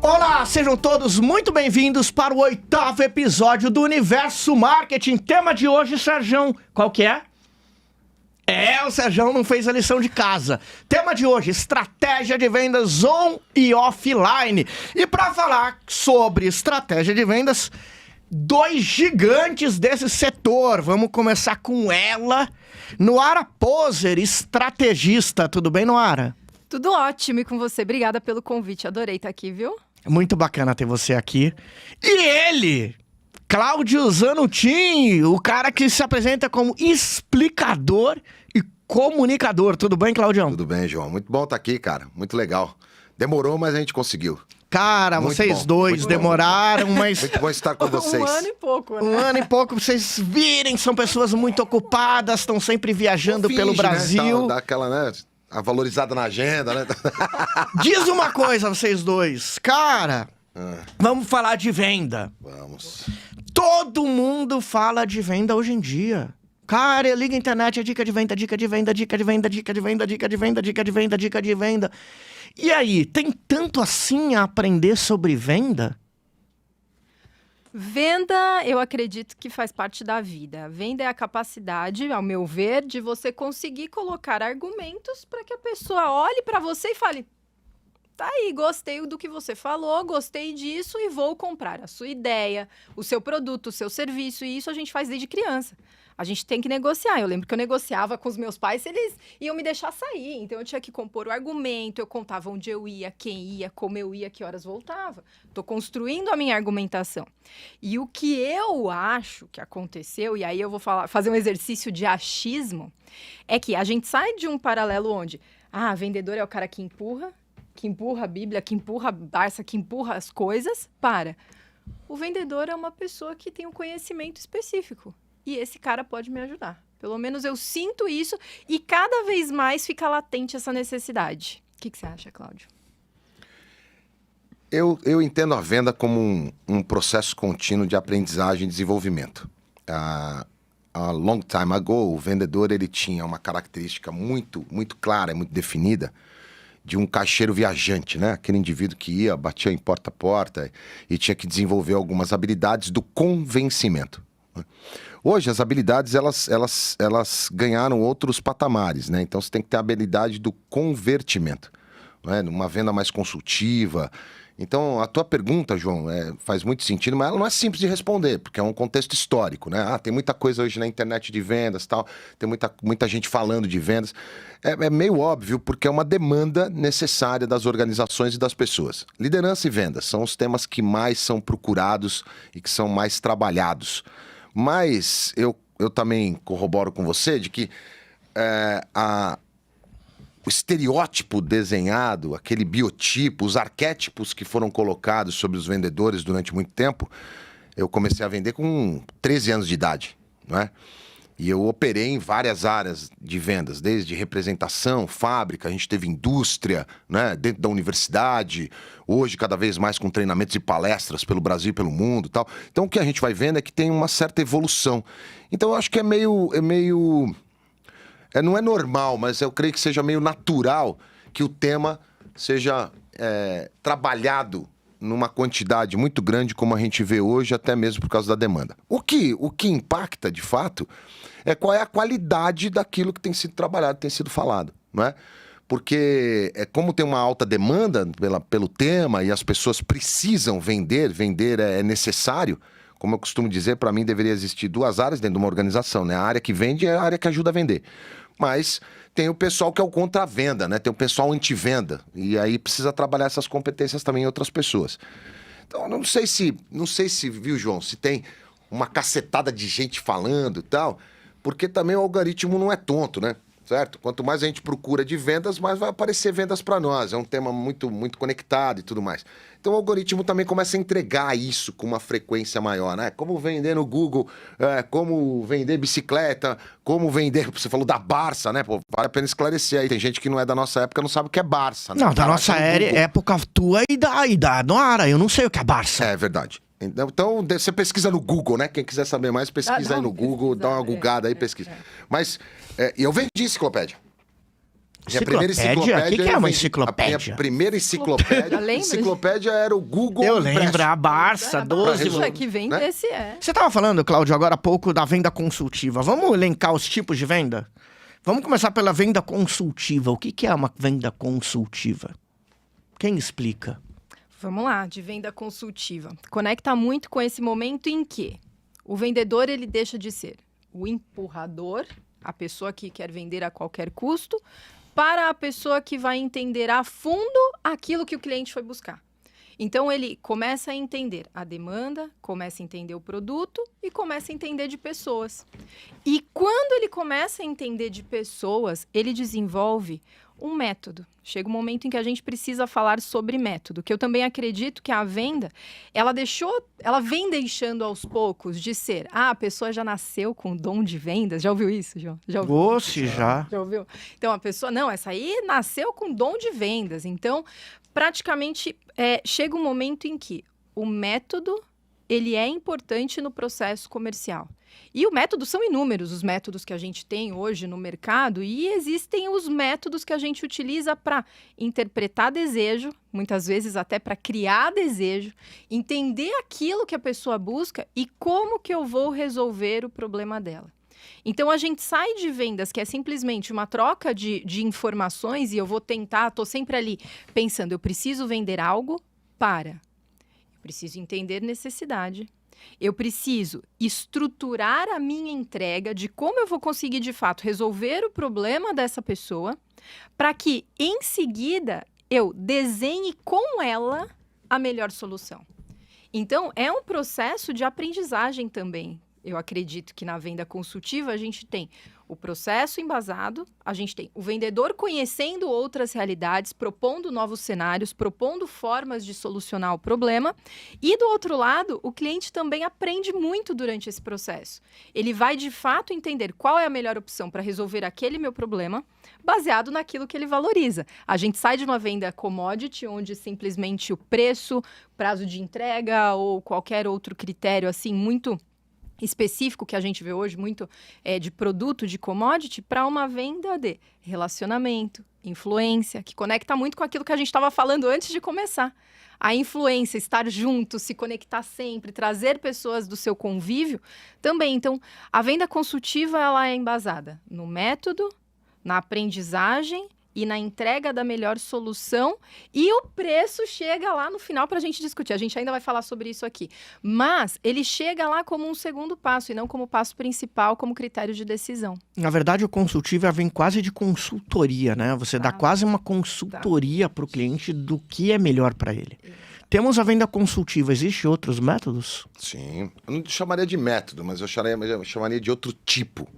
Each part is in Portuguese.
Olá, sejam todos muito bem-vindos para o 8º episódio do Universo Marketing. Tema de hoje, Serjão, qual que é? O Serjão não fez a lição de casa. Tema de hoje, estratégia de vendas on e offline. E para falar sobre estratégia de vendas, dois gigantes desse setor. Vamos começar com ela, Noara Poser, estrategista. Tudo bem, Noara? Tudo ótimo, e com você? Obrigada pelo convite, adorei estar aqui, viu? Muito bacana ter você aqui. E ele, Cláudio Zanutin, o cara que se apresenta como explicador e comunicador. Tudo bem, Claudião? Tudo bem, João. Muito bom estar aqui, cara. Muito legal. Demorou, mas a gente conseguiu. Cara, muito vocês bom, dois demoraram, mas... Muito bom estar com vocês. Um ano e pouco, né? Um ano e pouco, pra vocês virem, são pessoas muito ocupadas, estão sempre viajando pelo Brasil. Né? Dá aquela, né? A valorizada na agenda, né? Diz uma coisa, vocês dois. Cara, vamos falar de venda. Vamos. Todo mundo fala de venda hoje em dia. Cara, liga a internet, é dica de venda, dica de venda, dica de venda, dica de venda, dica de venda, dica de venda, dica de venda. E aí, tem tanto assim a aprender sobre venda? Venda, eu acredito que faz parte da vida. Venda é a capacidade, ao meu ver, de você conseguir colocar argumentos para que a pessoa olhe para você e fale: tá aí, gostei do que você falou, gostei disso e vou comprar a sua ideia, o seu produto, o seu serviço. E isso a gente faz desde criança. A gente tem que negociar. Eu lembro que eu negociava com os meus pais se eles iam me deixar sair. Então, eu tinha que compor o argumento, eu contava onde eu ia, quem ia, como eu ia, que horas voltava. Estou construindo a minha argumentação. E o que eu acho que aconteceu, e aí eu vou fazer um exercício de achismo, é que a gente sai de um paralelo onde, vendedor é o cara que empurra a Bíblia, que empurra a Barça, que empurra as coisas, o vendedor é uma pessoa que tem um conhecimento específico. E esse cara pode me ajudar. Pelo menos eu sinto isso e cada vez mais fica latente essa necessidade. O que você acha, Cláudio? Eu entendo a venda como um processo contínuo de aprendizagem e desenvolvimento. A long time ago, o vendedor ele tinha uma característica muito, muito clara, muito definida, de um caixeiro viajante, né? Aquele indivíduo que ia, batia em porta a porta e tinha que desenvolver algumas habilidades do convencimento. Hoje, as habilidades, elas ganharam outros patamares, né? Então, você tem que ter a habilidade do convertimento, né? Numa venda mais consultiva. Então, a tua pergunta, João, faz muito sentido, mas ela não é simples de responder, porque é um contexto histórico, né? Tem muita coisa hoje na internet de vendas e tal, tem muita gente falando de vendas. É meio óbvio, porque é uma demanda necessária das organizações e das pessoas. Liderança e vendas são os temas que mais são procurados e que são mais trabalhados. Mas eu também corroboro com você de que o estereótipo desenhado, aquele biotipo, os arquétipos que foram colocados sobre os vendedores durante muito tempo, eu comecei a vender com 13 anos de idade, não é? E eu operei em várias áreas de vendas, desde representação, fábrica, a gente teve indústria, né, dentro da universidade, hoje cada vez mais com treinamentos e palestras pelo Brasil e pelo mundo e tal. Então o que a gente vai vendo é que tem uma certa evolução. Então eu acho que não é normal, mas eu creio que seja meio natural que o tema seja trabalhado numa quantidade muito grande como a gente vê hoje, até mesmo por causa da demanda. O que impacta, de fato, é qual é a qualidade daquilo que tem sido trabalhado, tem sido falado, não é? Porque como tem uma alta demanda pelo tema e as pessoas precisam vender é necessário. Como eu costumo dizer, para mim deveria existir duas áreas dentro de uma organização, né? A área que vende e a área que ajuda a vender. Mas tem o pessoal que é o contra-venda, né? Tem o pessoal anti-venda. E aí precisa trabalhar essas competências também em outras pessoas. Então, não sei se, viu, João, se tem uma cacetada de gente falando e tal, porque também o algoritmo não é tonto, né? Certo? Quanto mais a gente procura de vendas, mais vai aparecer vendas para nós. É um tema muito, muito conectado e tudo mais. Então o algoritmo também começa a entregar isso com uma frequência maior, né? Como vender no Google, como vender bicicleta, como vender... Você falou da Barça, né? Pô, vale a pena esclarecer aí. Tem gente que não é da nossa época, não sabe o que é Barça. Né? Não, da nossa época tua e da Noara. Eu não sei o que é Barça. É verdade. Então, você pesquisa no Google, né? Quem quiser saber mais, pesquisa aí no Google, dá uma googada aí, pesquisa. Mas eu vendi enciclopédia. Minha primeira Enciclopédia? O que é uma A enciclopédia? minha primeira enciclopédia. Lembra? Enciclopédia era o Google. Eu impresso. lembro, a Barça, 12 resumir. Puxa, que vem né? desse é. Você estava falando, Cláudio, agora há pouco da venda consultiva. Vamos elencar os tipos de venda? Vamos começar pela venda consultiva. O que é uma venda consultiva? Quem explica? Vamos lá, de venda consultiva. Conecta muito com esse momento em que o vendedor ele deixa de ser o empurrador, a pessoa que quer vender a qualquer custo, para a pessoa que vai entender a fundo aquilo que o cliente foi buscar. Então, ele começa a entender a demanda, começa a entender o produto e começa a entender de pessoas. E quando ele começa a entender de pessoas, ele desenvolve um método. Chega um momento em que a gente precisa falar sobre método, que eu também acredito que a venda, ela vem deixando aos poucos de ser, a pessoa já nasceu com dom de vendas. Já ouviu isso, João? Já ouviu? Oxe, já. Já ouviu? Então, a pessoa, não, essa aí nasceu com dom de vendas. Então, praticamente, chega um momento em que o método, ele é importante no processo comercial. E o método são inúmeros, os métodos que a gente tem hoje no mercado, e existem os métodos que a gente utiliza para interpretar desejo, muitas vezes até para criar desejo, entender aquilo que a pessoa busca e como que eu vou resolver o problema dela. Então, a gente sai de vendas, que é simplesmente uma troca de informações, e eu vou tentar, estou sempre ali pensando, eu preciso vender algo eu preciso entender necessidade, eu preciso estruturar a minha entrega de como eu vou conseguir, de fato, resolver o problema dessa pessoa, para que, em seguida, eu desenhe com ela a melhor solução. Então, é um processo de aprendizagem também. Eu acredito que na venda consultiva a gente tem o processo embasado, a gente tem o vendedor conhecendo outras realidades, propondo novos cenários, propondo formas de solucionar o problema. E do outro lado, o cliente também aprende muito durante esse processo. Ele vai de fato entender qual é a melhor opção para resolver aquele meu problema, baseado naquilo que ele valoriza. A gente sai de uma venda commodity, onde simplesmente o preço, prazo de entrega ou qualquer outro critério assim muito específico que a gente vê hoje, muito de produto, de commodity, para uma venda de relacionamento, influência, que conecta muito com aquilo que a gente estava falando antes de começar. A influência, estar junto, se conectar sempre, trazer pessoas do seu convívio também. Então, a venda consultiva ela é embasada no método, na aprendizagem e na entrega da melhor solução, e o preço chega lá no final para a gente discutir. A gente ainda vai falar sobre isso aqui. Mas ele chega lá como um segundo passo e não como passo principal, como critério de decisão. Na verdade, o consultivo vem quase de consultoria, né? Você dá quase uma consultoria para o cliente do que é melhor para ele. Temos a venda consultiva. Existem outros métodos? Sim. Eu não chamaria de método, mas eu chamaria de outro tipo.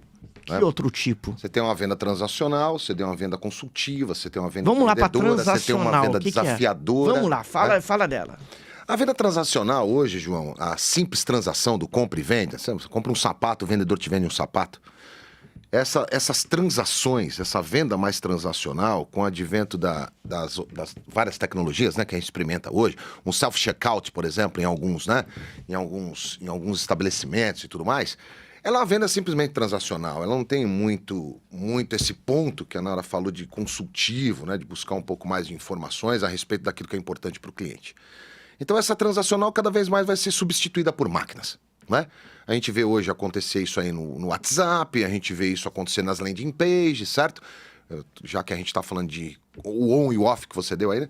Que outro tipo? Você tem uma venda transacional, você tem uma venda consultiva, você tem uma venda Vamos lá para vendedora, você tem uma transacional. venda O que desafiadora. Vamos lá, fala dela. A venda transacional hoje, João, a simples transação do compra e venda, você compra um sapato, o vendedor te vende um sapato. Essas transações, essa venda mais transacional, com o advento das várias tecnologias, né, que a gente experimenta hoje, um self-checkout, por exemplo, em alguns estabelecimentos e tudo mais, ela é uma venda simplesmente transacional, ela não tem muito esse ponto que a Nara falou de consultivo, né, de buscar um pouco mais de informações a respeito daquilo que é importante para o cliente. Então essa transacional cada vez mais vai ser substituída por máquinas, né? A gente vê hoje acontecer isso aí no WhatsApp, a gente vê isso acontecer nas landing pages, certo? Já que a gente está falando de o on e o off que você deu aí, né?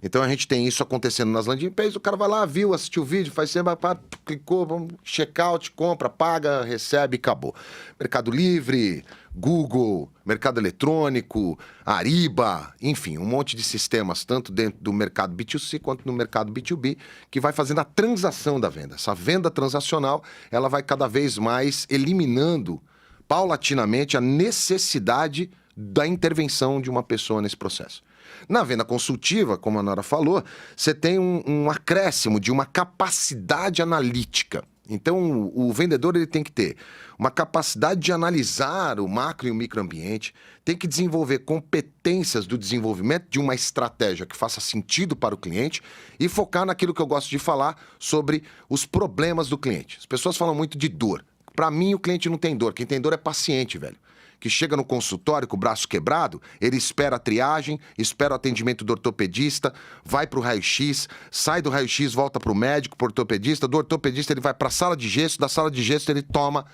Então a gente tem isso acontecendo nas landing pages, o cara vai lá, viu, assistiu o vídeo, faz sempre, clicou, checkout, compra, paga, recebe, acabou. Mercado Livre, Google, Mercado Eletrônico, Ariba, enfim, um monte de sistemas, tanto dentro do mercado B2C quanto no mercado B2B, que vai fazendo a transação da venda. Essa venda transacional, ela vai cada vez mais eliminando paulatinamente a necessidade da intervenção de uma pessoa nesse processo. Na venda consultiva, como a Nora falou, você tem um acréscimo de uma capacidade analítica. Então, o vendedor ele tem que ter uma capacidade de analisar o macro e o microambiente, tem que desenvolver competências do desenvolvimento de uma estratégia que faça sentido para o cliente e focar naquilo que eu gosto de falar sobre os problemas do cliente. As pessoas falam muito de dor. Para mim, o cliente não tem dor. Quem tem dor é paciente, velho. que chega no consultório com o braço quebrado, ele espera a triagem, espera o atendimento do ortopedista, vai para o raio-x, sai do raio-x, volta para o médico, para o ortopedista, do ortopedista ele vai para a sala de gesso, da sala de gesso ele toma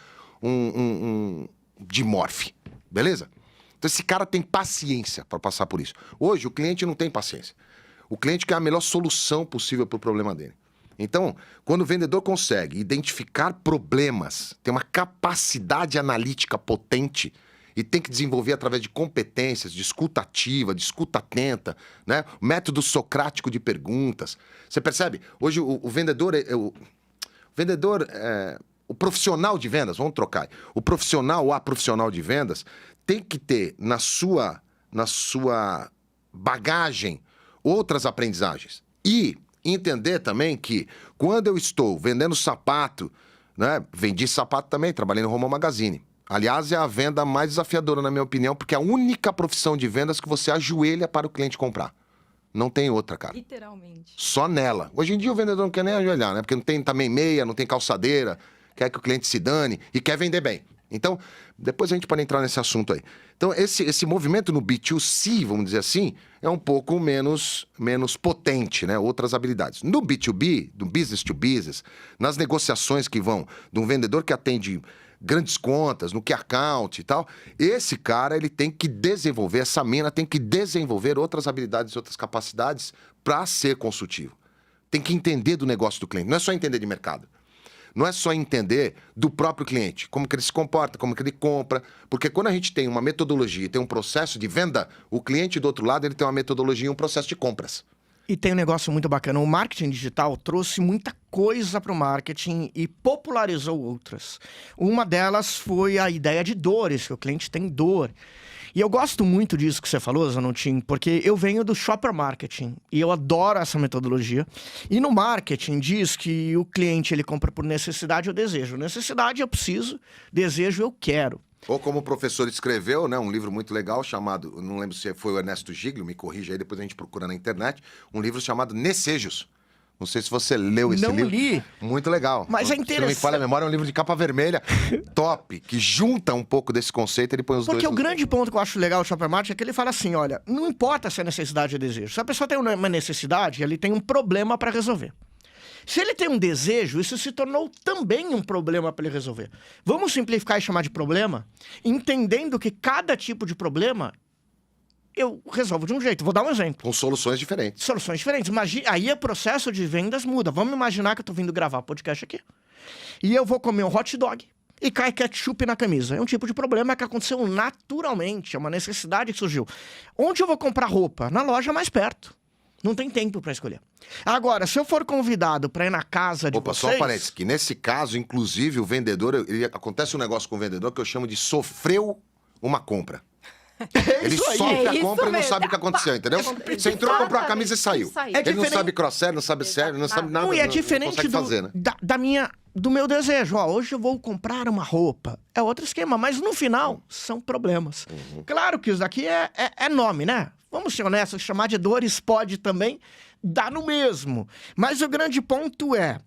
um Dimorf, beleza? Então esse cara tem paciência para passar por isso. Hoje o cliente não tem paciência. O cliente quer a melhor solução possível para o problema dele. Então, quando o vendedor consegue identificar problemas, tem uma capacidade analítica potente e tem que desenvolver através de competências, de escuta ativa, de escuta atenta, né? O método socrático de perguntas. Você percebe? Hoje o vendedor... O profissional de vendas, vamos trocar. O profissional ou a profissional de vendas tem que ter na sua bagagem outras aprendizagens. E entender também que quando eu estou vendendo sapato, né? Vendi sapato também, trabalhei no Roma Magazine. Aliás, é a venda mais desafiadora, na minha opinião, porque é a única profissão de vendas que você ajoelha para o cliente comprar. Não tem outra, cara. Literalmente. Só nela. Hoje em dia o vendedor não quer nem ajoelhar, né? Porque não tem também meia, não tem calçadeira, quer que o cliente se dane e quer vender bem. Então, depois a gente pode entrar nesse assunto aí. Então, esse movimento no B2C, vamos dizer assim, é um pouco menos potente, né? Outras habilidades. No B2B, do business to business, nas negociações que vão de um vendedor que atende grandes contas, no key account e tal, esse cara, ele tem que desenvolver, essa mina tem que desenvolver outras habilidades, outras capacidades para ser consultivo. Tem que entender do negócio do cliente, não é só entender de mercado. Não é só entender do próprio cliente, como que ele se comporta, como que ele compra. Porque quando a gente tem uma metodologia, tem um processo de venda, o cliente do outro lado ele tem uma metodologia e um processo de compras. E tem um negócio muito bacana. O marketing digital trouxe muita coisa para o marketing e popularizou outras. Uma delas foi a ideia de dores, que o cliente tem dor. E eu gosto muito disso que você falou, Zanutin, porque eu venho do shopper marketing e eu adoro essa metodologia. E no marketing diz que o cliente ele compra por necessidade ou desejo. Necessidade eu preciso, desejo eu quero. Ou como o professor escreveu, né, um livro muito legal chamado, não lembro se foi o Ernesto Giglio, me corrija aí, depois a gente procura na internet, um livro chamado Necejos. Não sei se você leu esse livro. Não li. Muito legal. Mas é Se não interessante. me falha a memória, é um livro de capa vermelha, top, que junta um pouco desse conceito e ele põe os Porque dois... o grande ponto que eu acho legal do shopper marketing é que ele fala assim, olha, não importa se é necessidade ou desejo. Se a pessoa tem uma necessidade, ele tem um problema para resolver. Se ele tem um desejo, isso se tornou também um problema para ele resolver. Vamos simplificar e chamar de problema, entendendo que cada tipo de problema eu resolvo de um jeito. Vou dar um exemplo. Com soluções diferentes. Soluções diferentes. Aí o processo de vendas muda. Vamos imaginar que eu tô vindo gravar podcast aqui. E eu vou comer um hot dog e cai ketchup na camisa. É um tipo de problema que aconteceu naturalmente. É uma necessidade que surgiu. Onde eu vou comprar roupa? Na loja mais perto. Não tem tempo para escolher. Agora, se eu for convidado para ir na casa de Opa, vocês... só um parênteses, que nesse caso, inclusive, o vendedor, acontece um negócio com o vendedor que eu chamo de sofreu uma compra. Ele isso aí. sofre É a isso compra e não mesmo. sabe o que aconteceu, entendeu? Você entrou, comprou a camisa e saiu. É Ele não diferente. sabe cross-sell, não sabe sério, não sabe nada. Não, e é não diferente consegue fazer, né? do meu desejo. Ó, hoje eu vou comprar uma roupa. É outro esquema, mas no final são problemas. Claro que isso daqui é nome, né? Vamos ser honestos, chamar de dores pode também dar no mesmo. Mas o grande ponto é,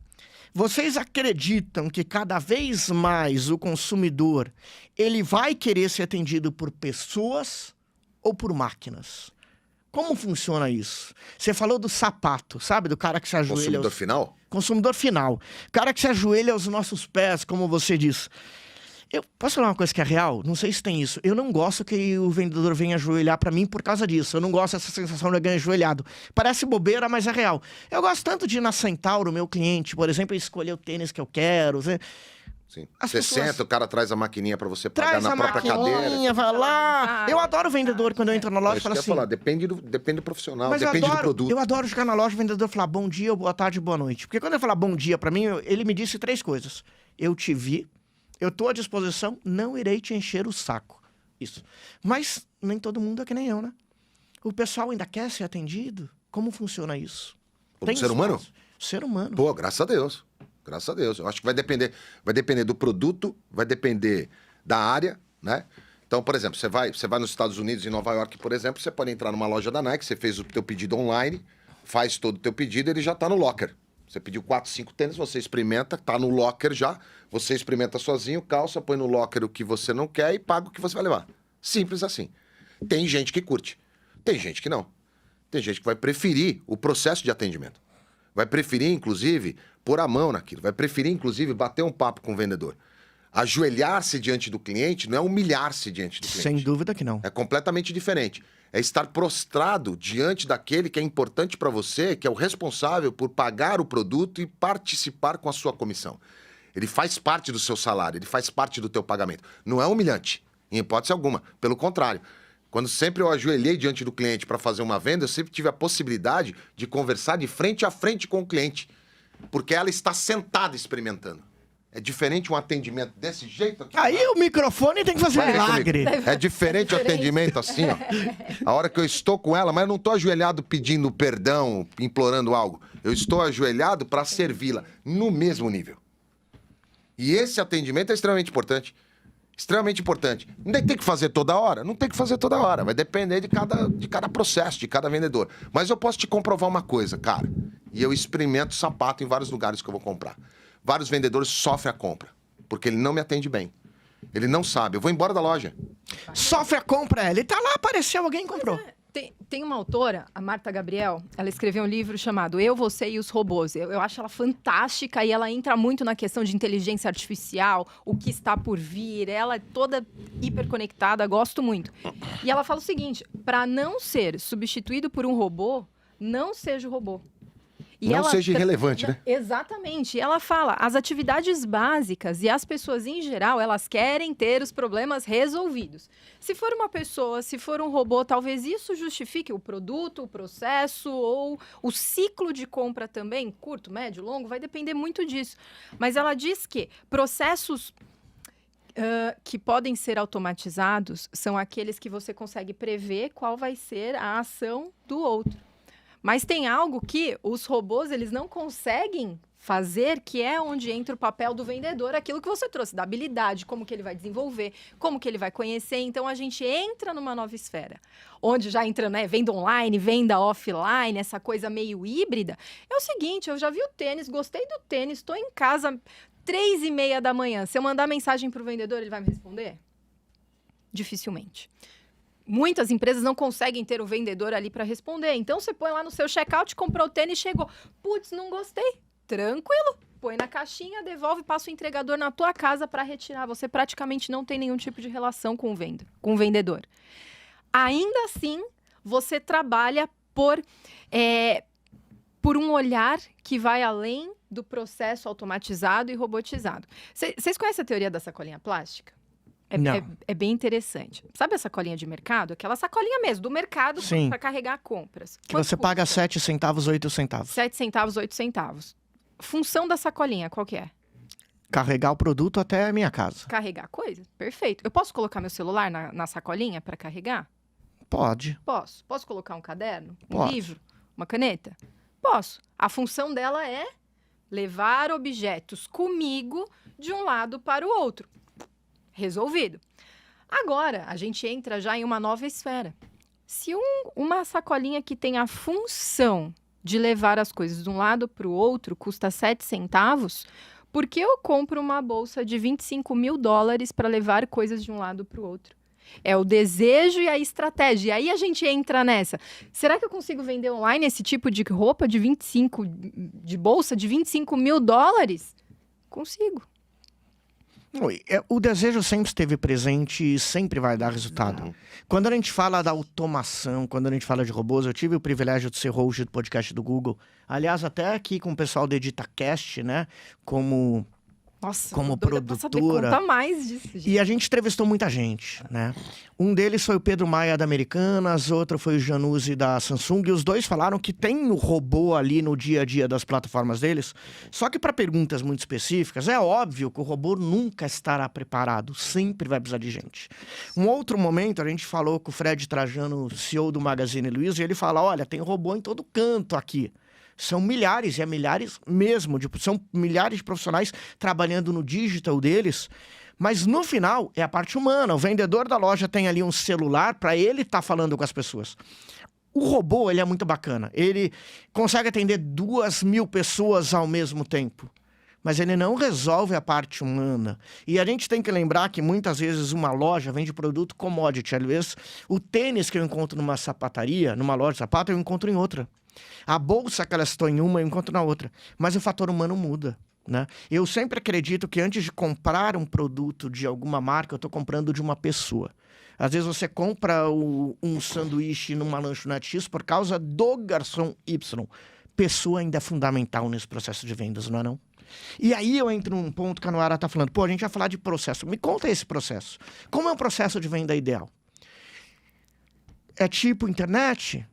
vocês acreditam que cada vez mais o consumidor ele vai querer ser atendido por pessoas ou por máquinas? Como funciona isso? Você falou do sapato, sabe? Do cara que se ajoelha... Consumidor final? Consumidor final. O cara que se ajoelha aos nossos pés, como você diz. Eu posso falar uma coisa que é real? Não sei se tem isso. Eu não gosto que o vendedor venha ajoelhar pra mim por causa disso. Eu não gosto dessa sensação de alguém ajoelhado. Parece bobeira, mas é real. Eu gosto tanto de ir na Centauro, meu cliente, por exemplo, escolher o tênis que eu quero. Sim. As Você pessoas- senta, o cara traz a maquininha pra você pagar Traz na a própria cadeira. maquininha, vai lá. Eu adoro vendedor quando eu entro na loja e Isso falo que eu ia assim... falar, depende do profissional, Mas depende do eu produto. adoro chegar na loja e o vendedor falar bom dia, boa tarde, boa noite. Porque quando ele falar bom dia pra mim, ele me disse 3 coisas. Eu te vi, eu tô à disposição, não irei te encher o saco. Isso. Mas nem todo mundo é que nem eu, né? O pessoal ainda quer ser atendido? Como funciona isso? Como ser humano? espaço? Ser humano. Pô, graças a Deus. Graças a Deus. Eu acho que vai depender do produto, vai depender da área, né? Então, por exemplo, você vai nos Estados Unidos, em Nova York, por exemplo, você pode entrar numa loja da Nike, você fez o teu pedido online, faz todo o teu pedido, ele já tá no locker. Você pediu 4, 5 tênis, você experimenta, tá no locker já, você experimenta sozinho, calça, põe no locker o que você não quer e paga o que você vai levar. Simples assim. Tem gente que curte, tem gente que não. Tem gente que vai preferir o processo de atendimento. Vai preferir, inclusive, pôr a mão naquilo. Vai preferir, inclusive, bater um papo com o vendedor. Ajoelhar-se diante do cliente não é humilhar-se diante do cliente. Sem dúvida que não. É completamente diferente. É estar prostrado diante daquele que é importante para você, que é o responsável por pagar o produto e participar com a sua comissão. Ele faz parte do seu salário, ele faz parte do teu pagamento. Não é humilhante, em hipótese alguma. Pelo contrário. Quando sempre eu ajoelhei diante do cliente para fazer uma venda, eu sempre tive a possibilidade de conversar de frente a frente com o cliente. Porque ela está sentada experimentando. É diferente um atendimento desse jeito aqui. Aí o microfone tem que fazer Vai ver milagre. comigo. É diferente o atendimento assim, ó. A hora que eu estou com ela, mas eu não estou ajoelhado pedindo perdão, implorando algo. Eu estou ajoelhado para servi-la no mesmo nível. E esse atendimento é extremamente importante. Extremamente importante. Não tem que fazer toda hora? Não tem que fazer toda hora. Vai depender de cada processo, de cada vendedor. Mas eu posso te comprovar uma coisa, cara. E eu experimento sapato em vários lugares que eu vou comprar. Vários vendedores sofrem a compra, porque ele não me atende bem. Ele não sabe. Eu vou embora da loja. Sofre a compra, ele tá lá, apareceu, alguém comprou. Tem uma autora, a Marta Gabriel, ela escreveu um livro chamado Eu, Você e os Robôs. Eu acho ela fantástica e ela entra muito na questão de inteligência artificial, o que está por vir. Ela é toda hiperconectada, gosto muito. E ela fala o seguinte, para não ser substituído por um robô, não seja o robô. E não ela seja irrelevante, né? Exatamente. E ela fala, as atividades básicas e as pessoas em geral, elas querem ter os problemas resolvidos. Se for uma pessoa, se for um robô, talvez isso justifique o produto, o processo ou o ciclo de compra também, curto, médio, longo, vai depender muito disso. Mas ela diz que processos que podem ser automatizados são aqueles que você consegue prever qual vai ser a ação do outro. Mas tem algo que os robôs, eles não conseguem fazer, que é onde entra o papel do vendedor, aquilo que você trouxe, da habilidade, como que ele vai desenvolver, como que ele vai conhecer. Então, a gente entra numa nova esfera, onde já entra, né, venda online, venda offline, essa coisa meio híbrida. É o seguinte, eu já vi o tênis, gostei do tênis, estou em casa 3h30 da manhã. Se eu mandar mensagem para o vendedor, ele vai me responder? Dificilmente. Muitas empresas não conseguem ter o vendedor ali para responder. Então, você põe lá no seu checkout, comprou o tênis, chegou. Putz, não gostei. Tranquilo. Põe na caixinha, devolve, passa o entregador na tua casa para retirar. Você praticamente não tem nenhum tipo de relação com o vendedor. Ainda assim, você trabalha por um olhar que vai além do processo automatizado e robotizado. Vocês conhecem a teoria da sacolinha plástica? É bem interessante. Sabe a sacolinha de mercado? Aquela sacolinha mesmo, do mercado para carregar compras. Que você paga 7 centavos, 8 centavos. 7 centavos, 8 centavos. Função da sacolinha, qual que é? Carregar o produto até a minha casa. Carregar coisa? Perfeito. Eu posso colocar meu celular na sacolinha para carregar? Pode. Posso. Posso colocar um caderno? Um Pode. livro? Uma caneta? Posso. A função dela é levar objetos comigo de um lado para o outro. Resolvido. Agora, a gente entra já em uma nova esfera. Se uma sacolinha que tem a função de levar as coisas de um lado para o outro custa 7 centavos, por que eu compro uma bolsa de $25 mil para levar coisas de um lado para o outro? É o desejo e a estratégia. E aí a gente entra nessa. Será que eu consigo vender online esse tipo de roupa de bolsa de $25 mil? Consigo. O desejo sempre esteve presente e sempre vai dar resultado. Quando a gente fala da automação, quando a gente fala de robôs, eu tive o privilégio de ser host do podcast do Google. Aliás, até aqui com o pessoal do EditaCast, né? Como produtora. Conta mais disso, gente. E a gente entrevistou muita gente, né? Um deles foi o Pedro Maia da Americanas, outro foi o Januzzi da Samsung, e os dois falaram que tem o robô ali no dia a dia das plataformas deles, só que para perguntas muito específicas, é óbvio que o robô nunca estará preparado, sempre vai precisar de gente. Um outro momento, a gente falou com o Fred Trajano, CEO do Magazine Luiza, e ele fala, olha, tem robô em todo canto aqui. São milhares, e é milhares mesmo, são milhares de profissionais trabalhando no digital deles, mas no final é a parte humana. O vendedor da loja tem ali um celular para ele estar falando com as pessoas. O robô, ele é muito bacana. Ele consegue atender 2.000 pessoas ao mesmo tempo. Mas ele não resolve a parte humana. E a gente tem que lembrar que muitas vezes uma loja vende produto commodity. Às vezes, o tênis que eu encontro numa sapataria, numa loja de sapato, eu encontro em outra. A bolsa que ela citou em uma, eu encontro na outra. Mas o fator humano muda, né? Eu sempre acredito que antes de comprar um produto de alguma marca, eu estou comprando de uma pessoa. Às vezes você compra um sanduíche numa lanchonete X por causa do garçom Y. Pessoa ainda é fundamental nesse processo de vendas, não é não? E aí eu entro num ponto que a Noara está falando. Pô, a gente vai falar de processo. Me conta esse processo. Como é um processo de venda ideal? É tipo internet?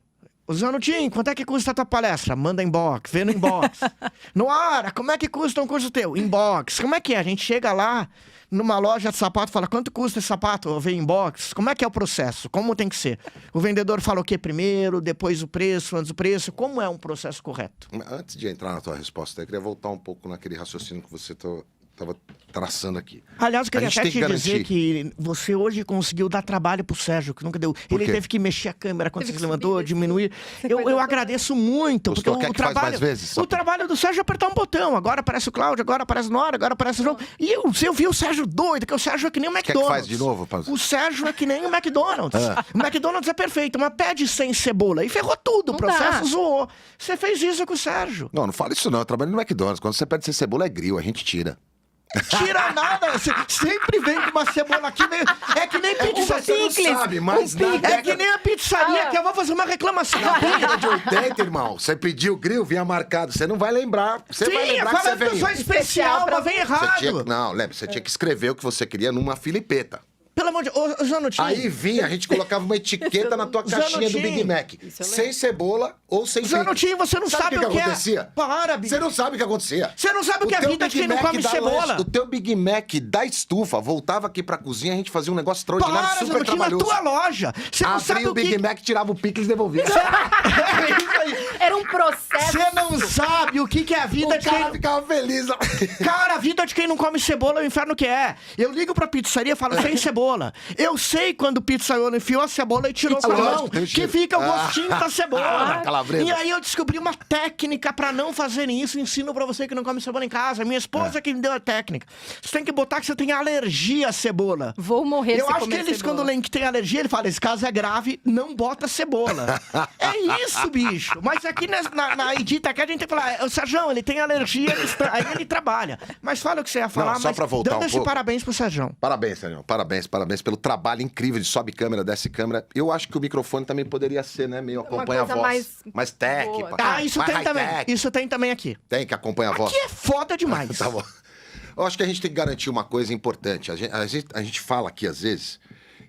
Zanutim, quanto é que custa a tua palestra? Manda inbox, vê no inbox. Noara, como é que custa um curso teu? Inbox. Como é que é? A gente chega lá numa loja de sapato e fala, quanto custa esse sapato? Vê inbox. Como é que é o processo? Como tem que ser? O vendedor fala o que primeiro, depois o preço, antes do preço? Como é um processo correto? Antes de entrar na tua resposta, eu queria voltar um pouco naquele raciocínio que você estava traçando aqui. Aliás, eu queria A gente até tem que te dizer que você hoje conseguiu dar trabalho pro Sérgio, que nunca deu. Ele quê? teve que mexer a câmera quando Teve você que levantou, subir, diminuir. Você Eu coisa agradeço muito, Gostou? porque Quer o que faz trabalho, mais vezes? o trabalho do Sérgio é apertar um botão. Agora aparece o Cláudio, agora aparece o Nora, agora aparece o João. E eu vi o Sérgio doido, que o Sérgio é que nem o Quer que McDonald's. faz de novo, Paulo? O Sérgio é que nem o McDonald's. O McDonald's é perfeito, mas pede sem cebola. E ferrou tudo, o Não processo dá. zoou. Você fez isso com o Sérgio. Não fala isso não. Eu trabalho no McDonald's. Quando você pede sem cebola, é grill. A gente tira. Tira nada, você sempre vem com uma cebola aqui, meio... é que nem pizza. Você não sabe mais nada. É que nem a pizzaria, que eu vou fazer uma reclamação. Na década de 80, irmão, você pediu grill, vinha marcado. Você não vai lembrar. Você vai Sim, lembrar que fala você que eu sou veio. especial, mas vem errado. Não, lembra, você tinha que escrever o que você queria numa filipeta. Pelo amor de Deus, ô Zanutinho. Aí vinha, a gente colocava uma etiqueta na tua caixinha do Zanutinho. Big Mac. Isso eu Sem cebola ou sem picles. Zanutinho, você não sabe o que é. acontecia? Para, bicho. Você não sabe o que acontecia. Você não sabe o que é a teu vida de Big quem não Mac come da cebola. lanche, o teu Big Mac da estufa voltava aqui pra cozinha, a gente fazia um negócio extraordinário, Para, super Zanutinho, na trabalhoso. tua loja. Você não sabe Abria o o Big que... Mac, tirava o picles e devolvia. É isso aí. Era um processo. Você não sabe o que é a vida O de quem... cara ficava feliz. Cara, a vida de quem não come cebola é o inferno que é. Eu ligo pra pizzaria e falo sem cebola. Eu sei quando o pizzaiolo enfiou a cebola e tirou com a lógico, mão, tem o que cheiro. fica o gostinho da cebola. Calabresa. E aí eu descobri uma técnica pra não fazerem isso. Ensino pra você que não come cebola em casa. Minha esposa que me deu a técnica. Você tem que botar que você tem alergia à cebola. Vou morrer se Eu acho comer que eles, cebola. quando leem que tem alergia, ele fala, esse caso é grave, não bota cebola. É isso, bicho. Mas aqui na Edita, aqui a gente tem que falar, o Sérgio, ele tem alergia, aí ele trabalha. Mas fala o que você ia falar, Não, só mas pra voltar dando um esse pouco. parabéns pro Sérgio. Parabéns, Daniel. Parabéns pelo trabalho incrível de sobe câmera, desce câmera. Eu acho que o microfone também poderia ser, né, meio acompanha a coisa voz. mais tech. boa. Isso mais tem também. high-tech. Isso tem também aqui. Tem que acompanhar a voz. Aqui é foda demais. Tá bom. Eu acho que a gente tem que garantir uma coisa importante. A gente fala aqui às vezes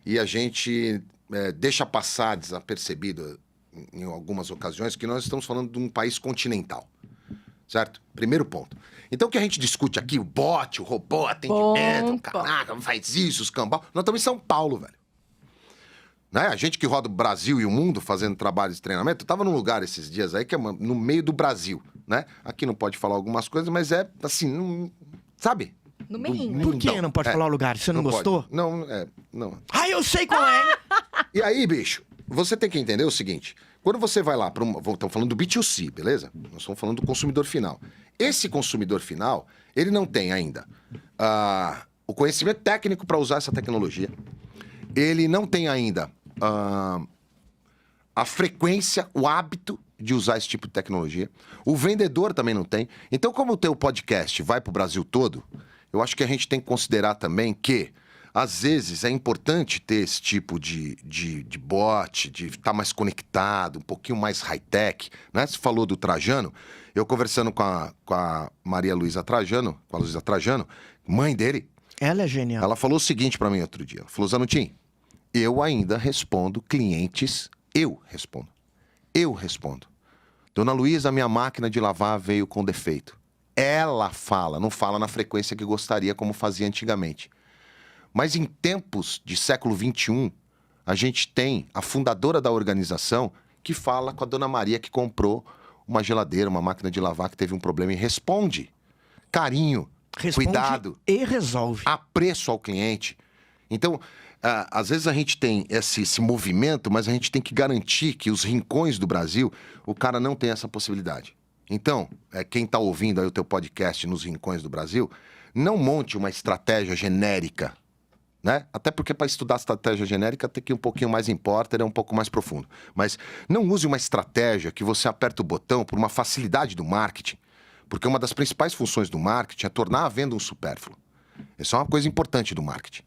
e a gente deixa passar desapercebido em algumas ocasiões que nós estamos falando de um país continental. Certo? Primeiro ponto. Então o que a gente discute aqui, o bot, o robô, atendimento, Ponto. caraca, faz isso, os cambal. Nós estamos em São Paulo, velho. Né? A gente que roda o Brasil e o mundo fazendo trabalho de treinamento, eu tava num lugar esses dias aí que é no meio do Brasil, né? Aqui não pode falar algumas coisas, mas é assim, sabe? No meinho. Do Por que mundão. não pode falar o lugar? Você não pode. gostou? Não. Ah, eu sei qual é. E aí, bicho, você tem que entender o seguinte. Quando você vai lá para estamos falando do B2C, beleza? Nós estamos falando do consumidor final. Esse consumidor final, ele não tem ainda o conhecimento técnico para usar essa tecnologia. Ele não tem ainda a frequência, o hábito de usar esse tipo de tecnologia. O vendedor também não tem. Então, como o teu podcast vai para o Brasil todo, eu acho que a gente tem que considerar também que, às vezes, é importante ter esse tipo de bot, de estar mais conectado, um pouquinho mais high-tech. Né? Você falou do Trajano. Eu conversando com a Maria Luísa Trajano, com a Luísa Trajano, mãe dele, Ela é genial. ela falou o seguinte pra mim outro dia. Ela falou, Zanutim, eu ainda respondo clientes, eu respondo. Dona Luísa, minha máquina de lavar veio com defeito. Ela fala, não fala na frequência que gostaria, como fazia antigamente. Mas em tempos de século XXI, a gente tem a fundadora da organização que fala com a Dona Maria que comprou uma geladeira, uma máquina de lavar que teve um problema e responde. Carinho, Responde cuidado, e resolve. apreço ao cliente. Então, às vezes a gente tem esse movimento, mas a gente tem que garantir que os rincões do Brasil, o cara não tem essa possibilidade. Então, quem está ouvindo aí o teu podcast nos rincões do Brasil, não monte uma estratégia genérica, né? Até porque para estudar estratégia genérica tem que ir um pouquinho mais em Porter, é um pouco mais profundo. Mas não use uma estratégia que você aperta o botão por uma facilidade do marketing, porque uma das principais funções do marketing é tornar a venda um supérfluo. Isso é uma coisa importante do marketing.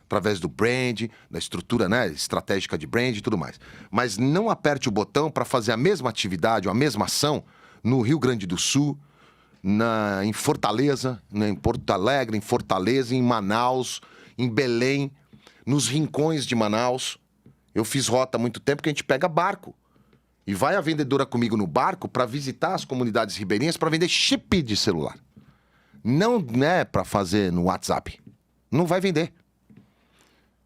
Através do brand, da estrutura, né, estratégica de brand e tudo mais. Mas não aperte o botão para fazer a mesma atividade ou a mesma ação no Rio Grande do Sul, em Fortaleza, em Porto Alegre, em Fortaleza, em Manaus, em Belém, nos rincões de Manaus. Eu fiz rota há muito tempo que a gente pega barco. E vai a vendedora comigo no barco para visitar as comunidades ribeirinhas para vender chip de celular. Não é para fazer no WhatsApp. Não vai vender.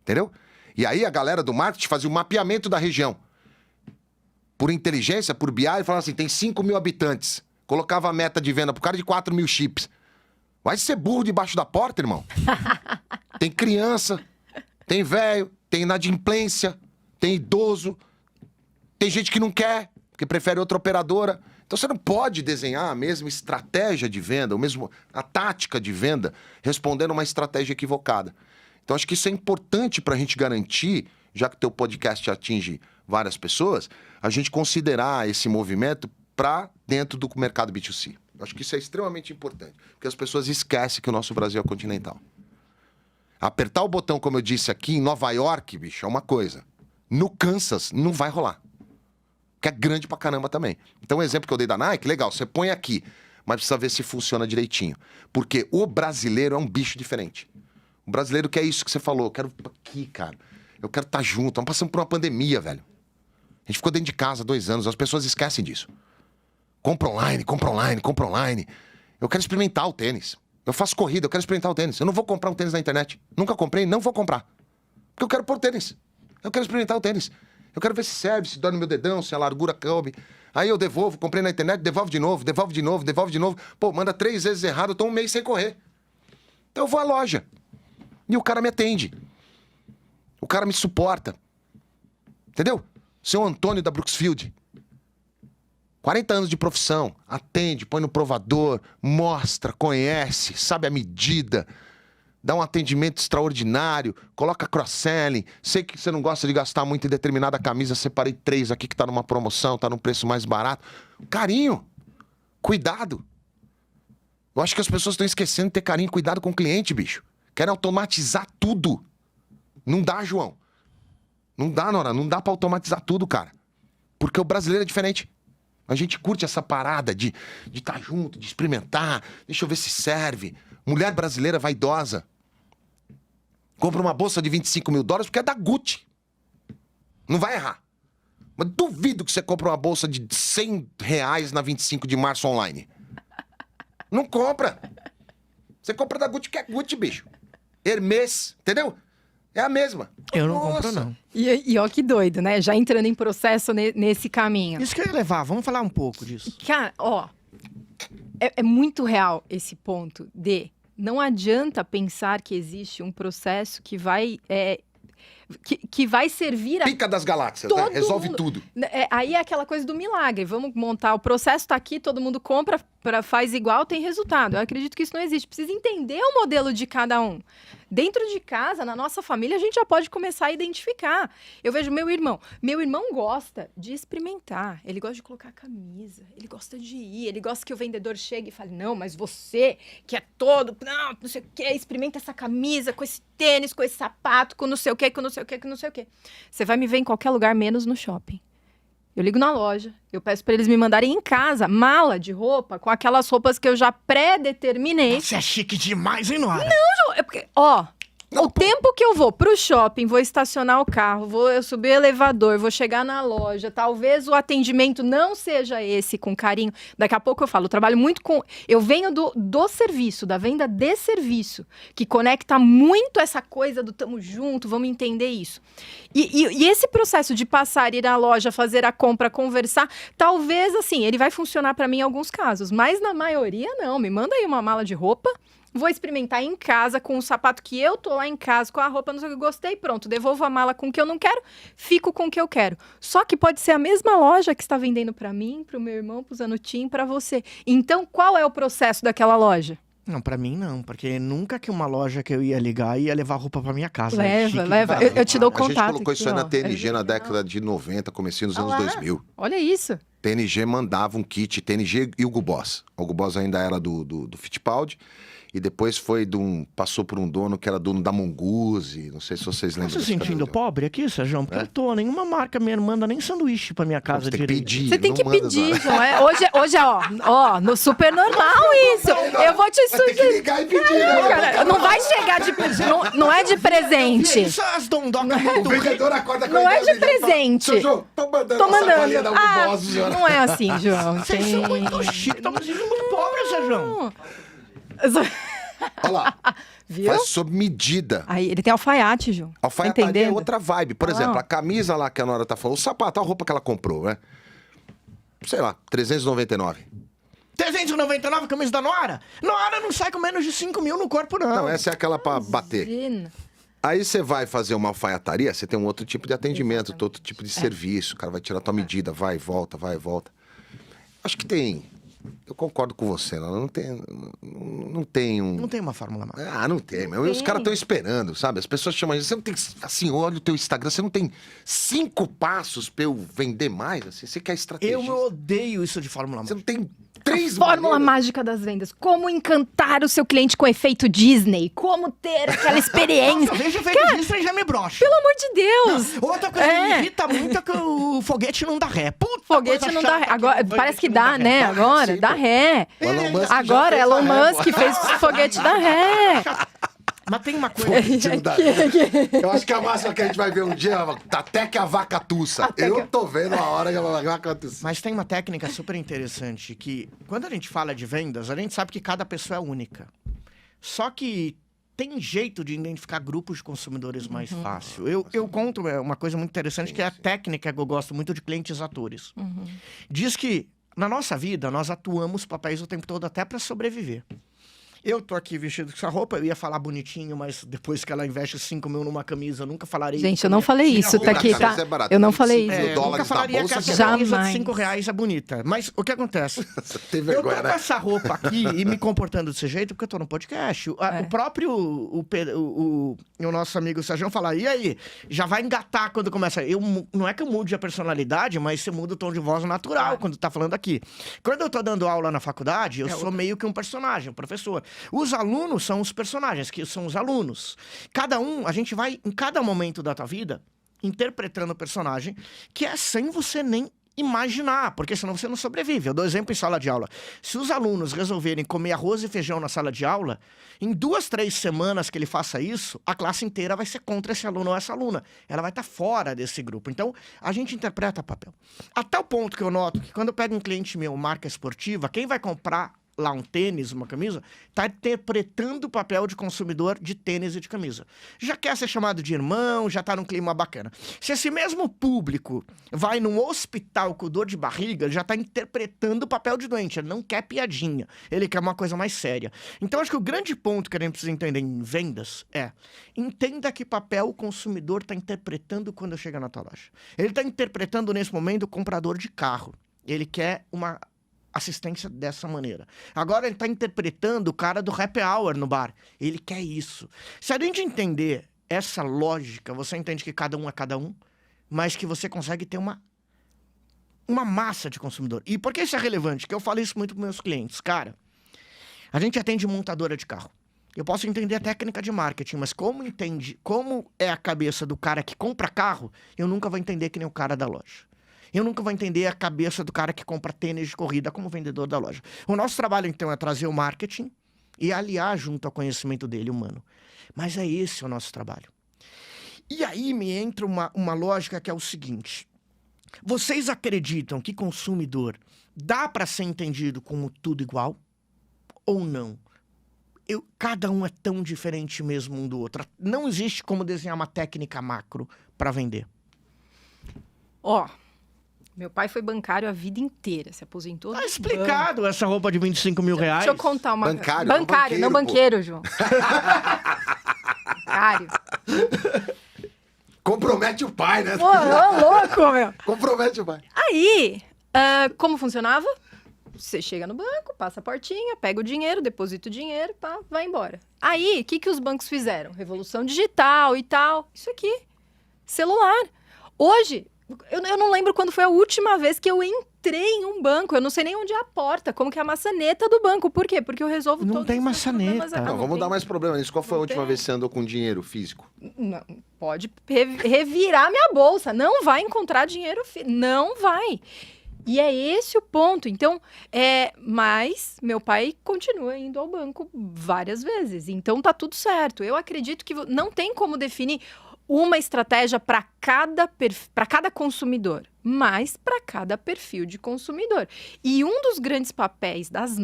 Entendeu? E aí a galera do marketing fazia o mapeamento da região. Por inteligência, por BI, falava assim, tem 5 mil habitantes. Colocava a meta de venda pro cara de 4 mil chips. Vai ser burro debaixo da porta, irmão. Tem criança, tem velho, tem inadimplência, tem idoso, tem gente que não quer, que prefere outra operadora. Então você não pode desenhar a mesma estratégia de venda, a tática de venda, respondendo uma estratégia equivocada. Então acho que isso é importante para a gente garantir, já que o teu podcast atinge várias pessoas, a gente considerar esse movimento para dentro do mercado B2C. Acho que isso é extremamente importante, porque as pessoas esquecem que o nosso Brasil é continental. Apertar o botão, como eu disse aqui, em Nova York, bicho, é uma coisa. No Kansas, não vai rolar. Que é grande pra caramba também. Então, o exemplo que eu dei da Nike, legal, você põe aqui, mas precisa ver se funciona direitinho. Porque o brasileiro é um bicho diferente. O brasileiro quer isso que você falou, eu quero aqui, cara. Eu quero estar junto. Estamos passando por uma pandemia, velho. A gente ficou dentro de casa 2 anos, as pessoas esquecem disso. Compra online, compra online, compra online. Eu quero experimentar o tênis. Eu faço corrida, eu quero experimentar o tênis. Eu não vou comprar um tênis na internet. Nunca comprei, não vou comprar. Porque eu quero pôr tênis. Eu quero experimentar o tênis. Eu quero ver se serve, se dói no meu dedão, se a largura cabe. Aí eu devolvo, comprei na internet, devolve de novo, devolve de novo, devolve de novo. Pô, manda 3 vezes errado, eu tô 1 mês sem correr. Então eu vou à loja. E o cara me atende. O cara me suporta. Entendeu? Seu Antônio da Brooksfield. 40 anos de profissão. Atende, põe no provador, mostra, conhece, sabe a medida. Dá um atendimento extraordinário, coloca cross-selling. Sei que você não gosta de gastar muito em determinada camisa, separei 3 aqui que tá numa promoção, tá num preço mais barato. Carinho, cuidado. Eu acho que as pessoas estão esquecendo de ter carinho e cuidado com o cliente, bicho. Querem automatizar tudo. Não dá, João. Não dá, Nora, não dá pra automatizar tudo, cara. Porque o brasileiro é diferente. A gente curte essa parada de estar junto, de experimentar. Deixa eu ver se serve. Mulher brasileira vaidosa. Compra uma bolsa de $25 mil porque é da Gucci. Não vai errar. Mas duvido que você compre uma bolsa de R$100 na 25 de março online. Não compra. Você compra da Gucci, que é Gucci, bicho. Hermès, entendeu? É a mesma. Eu não compro, não. E ó que doido, né? Já entrando em processo nesse caminho. Isso que eu ia levar, vamos falar um pouco disso. Cara, ó, é muito real esse ponto de não adianta pensar que existe um processo que vai que vai servir a Pica das galáxias, né? Resolve tudo. Aí é aquela coisa do milagre. Vamos montar, o processo tá aqui, todo mundo compra, faz igual, tem resultado. Eu acredito que isso não existe. Precisa entender o modelo de cada um. Dentro de casa, na nossa família, a gente já pode começar a identificar. Eu vejo meu irmão. Meu irmão gosta de experimentar. Ele gosta de colocar a camisa. Ele gosta de ir. Ele gosta que o vendedor chegue e fale, não, mas você, que é todo... Não sei o quê. Experimenta essa camisa com esse tênis, com esse sapato, com não sei o quê, com não sei o quê, com não sei o quê. Você vai me ver em qualquer lugar, menos no shopping. Eu ligo na loja, eu peço pra eles me mandarem em casa mala de roupa com aquelas roupas que eu já pré-determinei. Você é chique demais, hein, Nora? Não, é porque, ó, o tempo que eu vou pro shopping, vou estacionar o carro, vou subir o elevador, vou chegar na loja, talvez o atendimento não seja esse com carinho. Daqui a pouco eu falo, eu trabalho muito com... Eu venho do serviço, da venda de serviço, que conecta muito essa coisa do tamo junto, vamos entender isso. E esse processo de passar, ir na loja, fazer a compra, conversar, talvez, assim, ele vai funcionar para mim em alguns casos, mas na maioria não. Me manda aí uma mala de roupa, Vou experimentar em casa com o sapato que eu tô lá em casa, com a roupa, não sei o que, gostei, pronto. Devolvo a mala com o que eu não quero, fico com o que eu quero. Só que pode ser a mesma loja que está vendendo pra mim, pro meu irmão, pro Zanutim, pra você. Então, qual é o processo daquela loja? Não, pra mim não, porque nunca que uma loja que eu ia ligar ia levar roupa pra minha casa. Leva, Chique leva. demais. Eu te dou A gente contato. colocou isso aqui, aí ó. na TNG na É década de 90, comecinho dos anos Olha lá. 2000. Olha isso. TNG mandava um kit, TNG e Hugo Boss. O Hugo Boss ainda era do Fittipaldi. E depois passou por um dono que era dono da Mongoose. Não sei se vocês Tá lembram. se sentindo pobre aqui, Sérgio? Porque eu tô, nenhuma marca me manda nem sanduíche pra minha casa Você tem que direito. pedir. Você tem não que manda pedir, nada. João. Hoje é, ó, no super normal isso. Eu vou te Vai ter que sugerir. ligar e pedir, né? Cara, não vai chegar de não é de presente. Isso as dondocas O vendedor acorda com Não a é ideia de dele, fala, presente. Seu João, tô mandando Tô essa sacolinha mandando. da Hugo Boss, senhora. Não é assim, João. Vocês são muito chiques, estamos me sentindo muito pobre, Sérgio. Olha lá, Viu? faz sob medida. Aí, ele tem alfaiate, João. Alfaiataria Tá entendendo? é outra vibe. Por Olha exemplo, lá. a camisa lá que a Nora tá falando, o sapato, a roupa que ela comprou, né? Sei lá, 399. 399 camisa da Nora? Nora não sai com menos de 5 mil no corpo, não. Não, essa é aquela pra bater. Imagina. Aí você vai fazer uma alfaiataria, você tem um outro tipo de atendimento, outro tipo de serviço. O cara vai tirar tua medida, vai e volta, vai e volta. Acho que tem... Eu concordo com você, ela não tem um... Não tem uma fórmula mágica. Ah, não tem, meu. Os caras estão esperando, sabe? As pessoas chamam, você não tem, assim, olha o teu Instagram, você não tem 5 passos pra eu vender mais, assim, você quer estratégia. Eu odeio isso de fórmula Você mágica. não tem 3 Fórmula maneiras. mágica das vendas. Como encantar o seu cliente com efeito Disney. Como ter aquela experiência. Nossa, veja o efeito disso e já me brocha. Pelo amor de Deus. Outra coisa que me É. irrita muito é que o foguete não dá ré. Puta Foguete coisa não dá chata ré. que Agora, o parece que foguete não dá, né? Agora, sim, dá pô. ré. O Elon Musk já Agora, fez Elon a ré, Musk pô. fez o foguete da ré. Mas tem uma coisa... Tipo da- Eu acho que a máxima que a gente vai ver um dia, até que a vaca tussa. Eu tô vendo a hora que a vaca tussa. Mas tem uma técnica super interessante que, quando a gente fala de vendas, a gente sabe que cada pessoa é única. Só que tem jeito de identificar grupos de consumidores mais fácil. Eu conto uma coisa muito interessante, que é a técnica que eu gosto muito de clientes atores. Diz que, na nossa vida, nós atuamos papéis o tempo todo até para sobreviver. Eu tô aqui vestido com essa roupa, eu ia falar bonitinho, mas depois que ela investe 5 mil numa camisa, eu nunca falarei... Gente, eu não falei Minha isso, roupa- tá aqui, Cara, tá? isso é barato. Eu não falei 25 isso. mil nunca dólares na falaria bolsa, que que essa é bom. camisa de Jamais. 5 reais é bonita. Mas o que acontece? Você tem Eu tô vergonha, com né? essa roupa aqui e me comportando desse jeito porque eu tô no podcast. O próprio o nosso amigo Sérgio fala, e aí? Já vai engatar quando começa. Não é que eu mude a personalidade, mas você muda o tom de voz natural quando tá falando aqui. Quando eu tô dando aula na faculdade, eu sou meio que um personagem, um professor. Os alunos são os personagens, que são os alunos. Cada um, a gente vai, em cada momento da tua vida, interpretando o personagem, que é sem você nem imaginar, porque senão você não sobrevive. Eu dou exemplo em sala de aula. Se os alunos resolverem comer arroz e feijão na sala de aula, em 2, 3 semanas que ele faça isso, a classe inteira vai ser contra esse aluno ou essa aluna. Ela vai estar fora desse grupo. Então, a gente interpreta papel. A tal ponto que eu noto que quando eu pego um cliente meu, marca esportiva, quem vai comprar lá um tênis, uma camisa, tá interpretando o papel de consumidor de tênis e de camisa. Já quer ser chamado de irmão, já tá num clima bacana. Se esse mesmo público vai num hospital com dor de barriga, ele já tá interpretando o papel de doente, ele não quer piadinha, ele quer uma coisa mais séria. Então acho que o grande ponto que a gente precisa entender em vendas é, entenda que papel o consumidor tá interpretando quando chega na tua loja. Ele tá interpretando nesse momento o comprador de carro. Ele quer uma assistência dessa maneira. Agora ele tá interpretando o cara do happy hour no bar. Ele quer isso. Se a gente entender essa lógica, você entende que cada um é cada um, mas que você consegue ter uma massa de consumidor. E por que isso é relevante? Que eu falo isso muito para meus clientes. Cara, a gente atende montadora de carro. Eu posso entender a técnica de marketing, mas como é a cabeça do cara que compra carro, eu nunca vou entender que nem o cara da loja. Eu nunca vou entender a cabeça do cara que compra tênis de corrida como vendedor da loja. O nosso trabalho, então, é trazer o marketing e aliar junto ao conhecimento dele, humano. Mas é esse o nosso trabalho. E aí me entra uma lógica que é o seguinte. Vocês acreditam que consumidor dá para ser entendido como tudo igual? Ou não? Cada um é tão diferente mesmo um do outro. Não existe como desenhar uma técnica macro para vender. Ó, Meu pai foi bancário a vida inteira, se aposentou. Tá do explicado essa roupa de 25 mil banco. reais. Deixa eu contar uma... Bancário, Bancário, não não banqueiro, João. Bancário. Compromete o pai, né? Pô, ô louco, meu. Compromete o pai. Aí, como funcionava? Você chega no banco, passa a portinha, pega o dinheiro, deposita o dinheiro, pá, vai embora. Aí, o que os bancos fizeram? Revolução digital e tal. Isso aqui. Celular. Hoje, eu não lembro quando foi a última vez que eu entrei em um banco. Eu não sei nem onde é a porta, como que é a maçaneta do banco. Por quê? Porque eu resolvo Não todos tem os meus maçaneta. problemas. Não, vamos tem. dar mais problema nisso. Qual foi a Não última tem. vez que você andou com dinheiro físico? Não, pode revirar minha bolsa. Não vai encontrar dinheiro. Não vai. E é esse o ponto. Então, mas meu pai continua indo ao banco várias vezes. Então, tá tudo certo. Eu acredito que não tem como definir uma estratégia para cada consumidor, mas para cada perfil de consumidor. E um dos grandes papéis das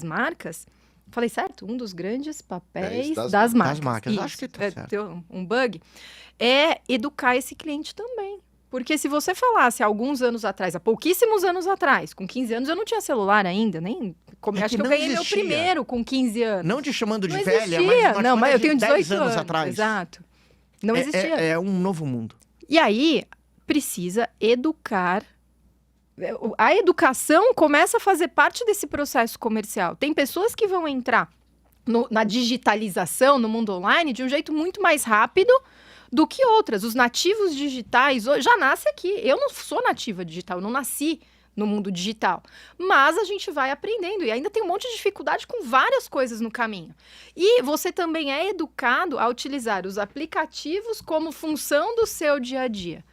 marcas... Falei certo? Um dos grandes papéis das marcas. Das marcas. Isso, Acho que tá certo. tem um bug. É educar esse cliente também. Porque se você falasse há alguns anos atrás, há pouquíssimos anos atrás, com 15 anos eu não tinha celular ainda, nem... Acho que eu não ganhei existia. meu primeiro com 15 anos. Não te chamando de Não velha, existia. mas Não, mas eu tenho 18 10 anos atrás. Exato. Não existia. É um novo mundo. E aí, precisa educar. A educação começa a fazer parte desse processo comercial. Tem pessoas que vão entrar na digitalização, no mundo online, de um jeito muito mais rápido do que outras. Os nativos digitais já nascem aqui. Eu não sou nativa digital, eu não nasci no mundo digital. Mas a gente vai aprendendo e ainda tem um monte de dificuldade com várias coisas no caminho. E você também é educado a utilizar os aplicativos como função do seu dia a dia.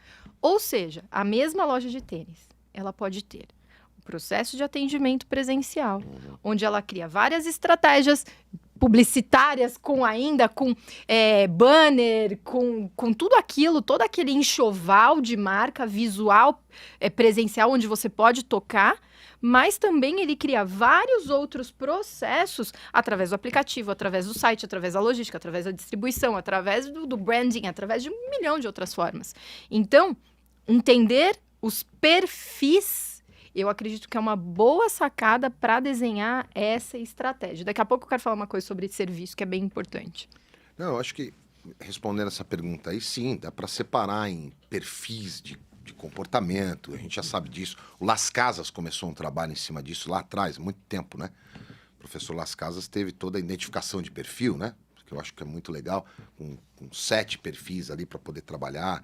Ou seja, a mesma loja de tênis, ela pode ter o processo de atendimento presencial, onde ela cria várias estratégias publicitárias com banner, com tudo aquilo, todo aquele enxoval de marca visual presencial onde você pode tocar, mas também ele cria vários outros processos através do aplicativo, através do site, através da logística, através da distribuição, através do branding, através de 1 milhão de outras formas. Então, entender os perfis, eu acredito que é uma boa sacada para desenhar essa estratégia. Daqui a pouco eu quero falar uma coisa sobre serviço, que é bem importante. Não, eu acho que, respondendo essa pergunta aí, sim, dá para separar em perfis de comportamento, a gente já sabe disso. O Las Casas começou um trabalho em cima disso lá atrás, muito tempo, né? O professor Las Casas teve toda a identificação de perfil, né? Que eu acho que é muito legal, com 7 perfis ali para poder trabalhar,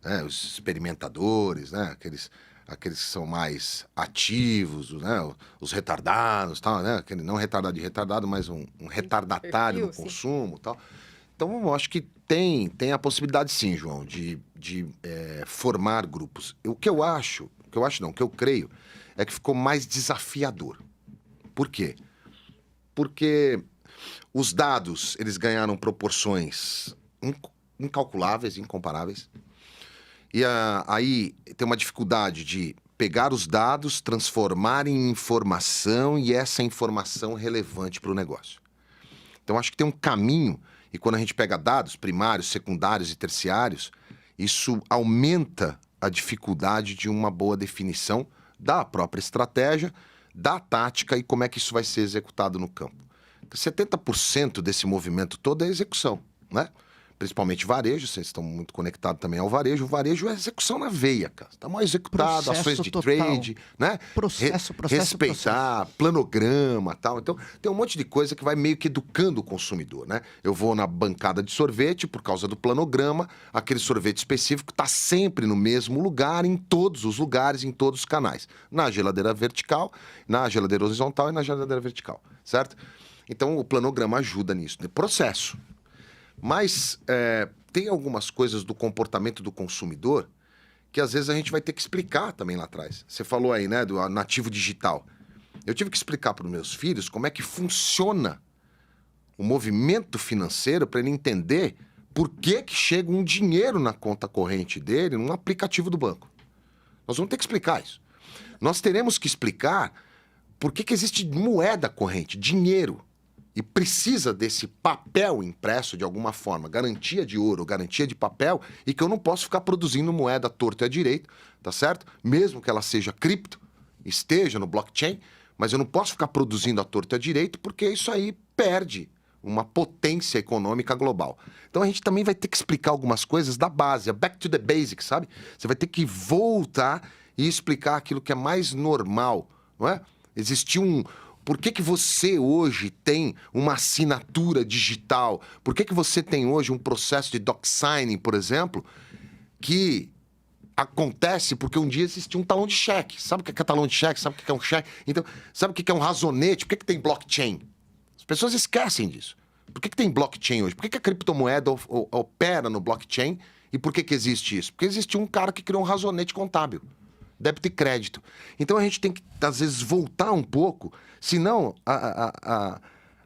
né? Os experimentadores, né? Aqueles que são mais ativos, né? Os retardados, tal, né? Aquele não retardado de retardado, mas um retardatário perfil, no sim. consumo, tal. Então, eu acho que tem a possibilidade, sim, João, de formar grupos. O que eu creio, é que ficou mais desafiador. Por quê? Porque os dados, eles ganharam proporções incalculáveis, incomparáveis. E aí tem uma dificuldade de pegar os dados, transformar em informação e essa informação relevante para o negócio. Então, acho que tem um caminho, e quando a gente pega dados primários, secundários e terciários, isso aumenta a dificuldade de uma boa definição da própria estratégia, da tática e como é que isso vai ser executado no campo. 70% desse movimento todo é execução, né? Principalmente varejo, vocês estão muito conectados também ao varejo. O varejo é execução na veia, cara. Está mal executado, Processo ações de total. trade, né? Processo. Respeitar, planograma e tal. Então, tem um monte de coisa que vai meio que educando o consumidor, né? Eu vou na bancada de sorvete por causa do planograma, aquele sorvete específico está sempre no mesmo lugar, em todos os lugares, em todos os canais. Na geladeira vertical, na geladeira horizontal e na geladeira vertical, certo? Então, o planograma ajuda nisso. Processo. Mas tem algumas coisas do comportamento do consumidor que às vezes a gente vai ter que explicar também lá atrás. Você falou aí, né, do nativo digital. Eu tive que explicar para os meus filhos como é que funciona o movimento financeiro para ele entender por que chega um dinheiro na conta corrente dele num aplicativo do banco. Nós vamos ter que explicar isso. Nós teremos que explicar por que existe moeda corrente, dinheiro. e precisa desse papel impresso de alguma forma, garantia de ouro, garantia de papel, e que eu não posso ficar produzindo moeda torto e à direita, tá certo? Mesmo que ela seja cripto, esteja no blockchain, mas eu não posso ficar produzindo a torto e à direita, porque isso aí perde uma potência econômica global. Então a gente também vai ter que explicar algumas coisas da base, back to the basics, sabe? Você vai ter que voltar e explicar aquilo que é mais normal, não é? Existe Por que você hoje tem uma assinatura digital? Por que você tem hoje um processo de doc-signing, por exemplo, que acontece porque um dia existia um talão de cheque. Sabe o que é talão de cheque? Sabe o que é um cheque? Então, sabe o que é um razonete? Por que tem blockchain? As pessoas esquecem disso. Por que tem blockchain hoje? Por que a criptomoeda opera no blockchain? E por que existe isso? Porque existe um cara que criou um razonete contábil. Débito e crédito. Então a gente tem que, às vezes, voltar um pouco, senão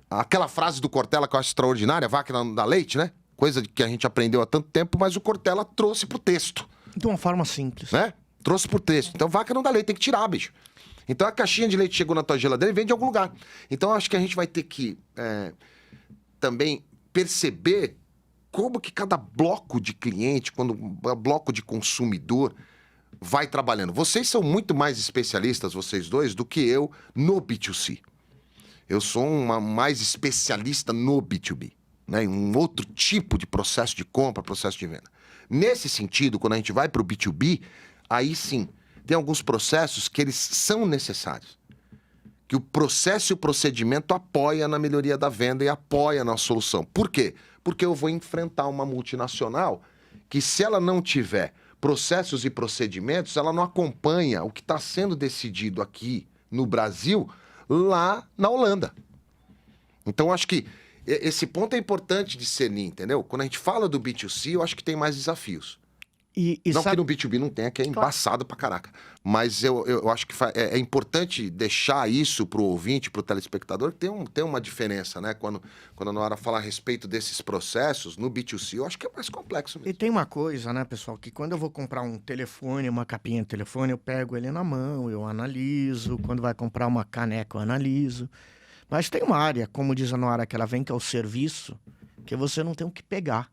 aquela frase do Cortella que eu acho extraordinária, a vaca não dá leite, né? Coisa que a gente aprendeu há tanto tempo, mas o Cortella trouxe pro texto. De uma forma simples. Né? Trouxe pro texto. Então vaca não dá leite, tem que tirar, bicho. Então a caixinha de leite chegou na tua geladeira e vem de algum lugar. Então acho que a gente vai ter que também perceber como que cada bloco de cliente, quando bloco de consumidor vai trabalhando. Vocês são muito mais especialistas, vocês dois, do que eu no B2C. Eu sou mais especialista no B2B, né? Um outro tipo de processo de compra, processo de venda. Nesse sentido, quando a gente vai para o B2B, aí sim, tem alguns processos que eles são necessários. Que o processo e o procedimento apoia na melhoria da venda e apoia na solução. Por quê? Porque eu vou enfrentar uma multinacional que, se ela não tiver processos e procedimentos, ela não acompanha o que está sendo decidido aqui no Brasil, lá na Holanda. Então, acho que esse ponto é importante de ser, entendeu? Quando a gente fala do B2C, eu acho que tem mais desafios. Não que no B2B não tenha, que é embaçado pra caraca. Mas eu acho que é importante deixar isso pro ouvinte, pro telespectador, que tem uma diferença, né? Quando na hora de falar a respeito desses processos, no B2C, eu acho que é mais complexo mesmo. E tem uma coisa, né, pessoal, que quando eu vou comprar um telefone, uma capinha de telefone, eu pego ele na mão, eu analiso. Quando vai comprar uma caneca, eu analiso. Mas tem uma área, como diz a Noara, que ela vem, que é o serviço, que você não tem o que pegar.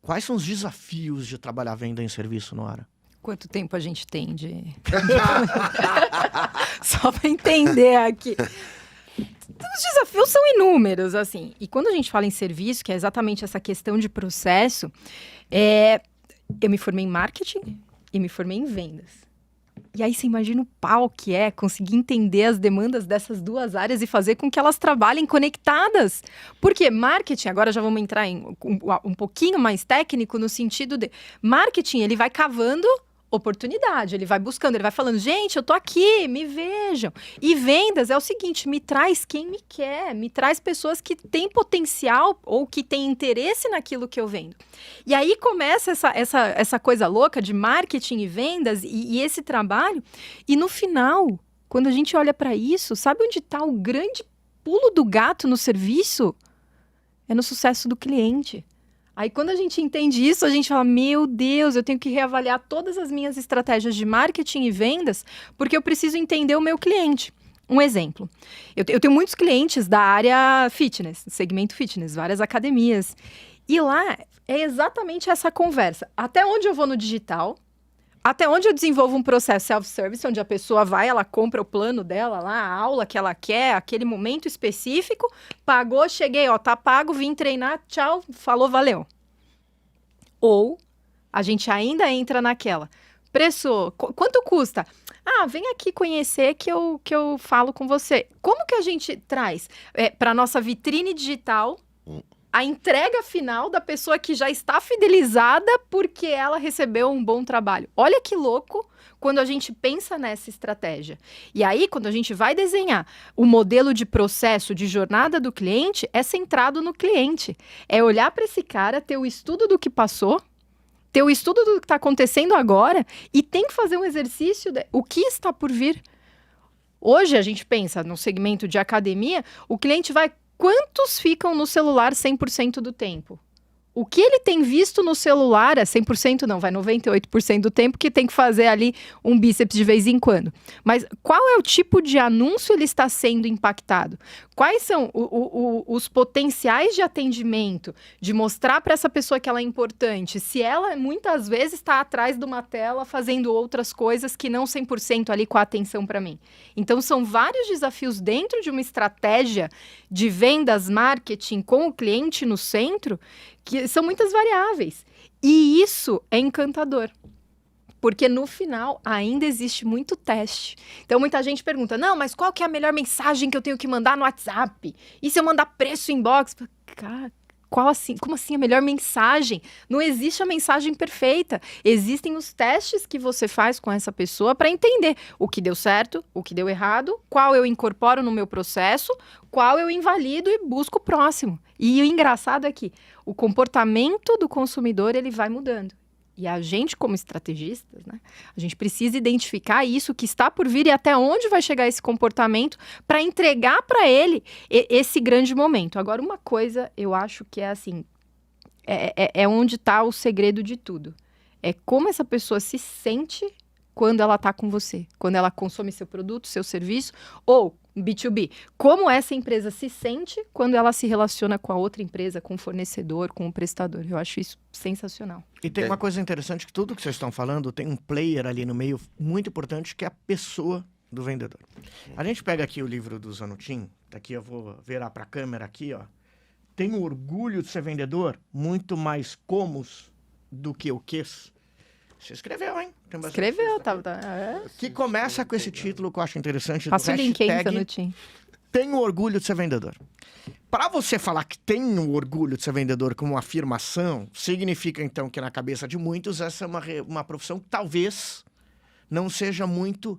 Quais são os desafios de trabalhar venda em serviço, Noara? Quanto tempo a gente tem de... Só para entender aqui. Os desafios são inúmeros, assim. E quando a gente fala em serviço, que é exatamente essa questão de processo, eu me formei em marketing e me formei em vendas. E aí você imagina o pau que é conseguir entender as demandas dessas duas áreas e fazer com que elas trabalhem conectadas. Porque marketing, agora já vamos entrar em um pouquinho mais técnico no sentido de... Marketing, ele vai cavando oportunidade, ele vai buscando, ele vai falando, gente, eu tô aqui, me vejam. E vendas é o seguinte, me traz quem me quer, me traz pessoas que têm potencial ou que têm interesse naquilo que eu vendo. E aí começa essa coisa louca de marketing e vendas e esse trabalho. E no final, quando a gente olha para isso, sabe onde está o grande pulo do gato no serviço? É no sucesso do cliente. Aí, quando a gente entende isso, a gente fala, meu Deus, eu tenho que reavaliar todas as minhas estratégias de marketing e vendas, porque eu preciso entender o meu cliente. Um exemplo, eu tenho muitos clientes da área fitness, segmento fitness, várias academias. E lá é exatamente essa conversa. Até onde eu vou no digital, até onde eu desenvolvo um processo self-service, onde a pessoa vai, ela compra o plano dela lá, a aula que ela quer, aquele momento específico, pagou, cheguei, ó, tá pago, vim treinar, tchau, falou, valeu. Ou a gente ainda entra naquela, preço, quanto custa? Ah, vem aqui conhecer que eu falo com você. Como que a gente traz para nossa vitrine digital a entrega final da pessoa que já está fidelizada porque ela recebeu um bom trabalho? Olha que louco quando a gente pensa nessa estratégia. E aí, quando a gente vai desenhar o modelo de processo de jornada do cliente, é centrado no cliente. É olhar para esse cara, ter o estudo do que passou, ter o estudo do que está acontecendo agora e tem que fazer um exercício de o que está por vir. Hoje, a gente pensa no segmento de academia, o cliente vai... Quantos ficam no celular 100% do tempo? O que ele tem visto no celular, 100% não, vai 98% do tempo que tem que fazer ali um bíceps de vez em quando. Mas qual é o tipo de anúncio ele está sendo impactado? Quais são os potenciais de atendimento, de mostrar para essa pessoa que ela é importante, se ela muitas vezes está atrás de uma tela fazendo outras coisas que não 100% ali com a atenção para mim. Então são vários desafios dentro de uma estratégia de vendas, marketing com o cliente no centro, que são muitas variáveis. E isso é encantador. Porque no final ainda existe muito teste. Então muita gente pergunta, não, mas qual que é a melhor mensagem que eu tenho que mandar no WhatsApp? E se eu mandar preço inbox? Cara, como assim a melhor mensagem? Não existe a mensagem perfeita. Existem os testes que você faz com essa pessoa para entender o que deu certo, o que deu errado, qual eu incorporo no meu processo, qual eu invalido e busco o próximo. E o engraçado é que o comportamento do consumidor ele vai mudando. E a gente, como estrategistas, né, a gente precisa identificar isso que está por vir e até onde vai chegar esse comportamento para entregar para ele esse grande momento. Agora, uma coisa eu acho que é assim, é onde está o segredo de tudo. É como essa pessoa se sente quando ela está com você, quando ela consome seu produto, seu serviço, ou B2B. Como essa empresa se sente quando ela se relaciona com a outra empresa, com o fornecedor, com o prestador. Eu acho isso sensacional. E tem uma coisa interessante, que tudo que vocês estão falando tem um player ali no meio muito importante, que é a pessoa do vendedor. A gente pega aqui o livro do Zanutin, daqui eu vou virar para a câmera aqui, ó. Tenho orgulho de ser vendedor, muito mais comos do que o quês. Você escreveu, hein? Escreveu, tá. Que começa com esse título que eu acho interessante. Passa o link aí, Zanutin. Tenho orgulho de ser vendedor. Para você falar que tenho orgulho de ser vendedor como uma afirmação, significa então que na cabeça de muitos essa é uma profissão que talvez não seja muito,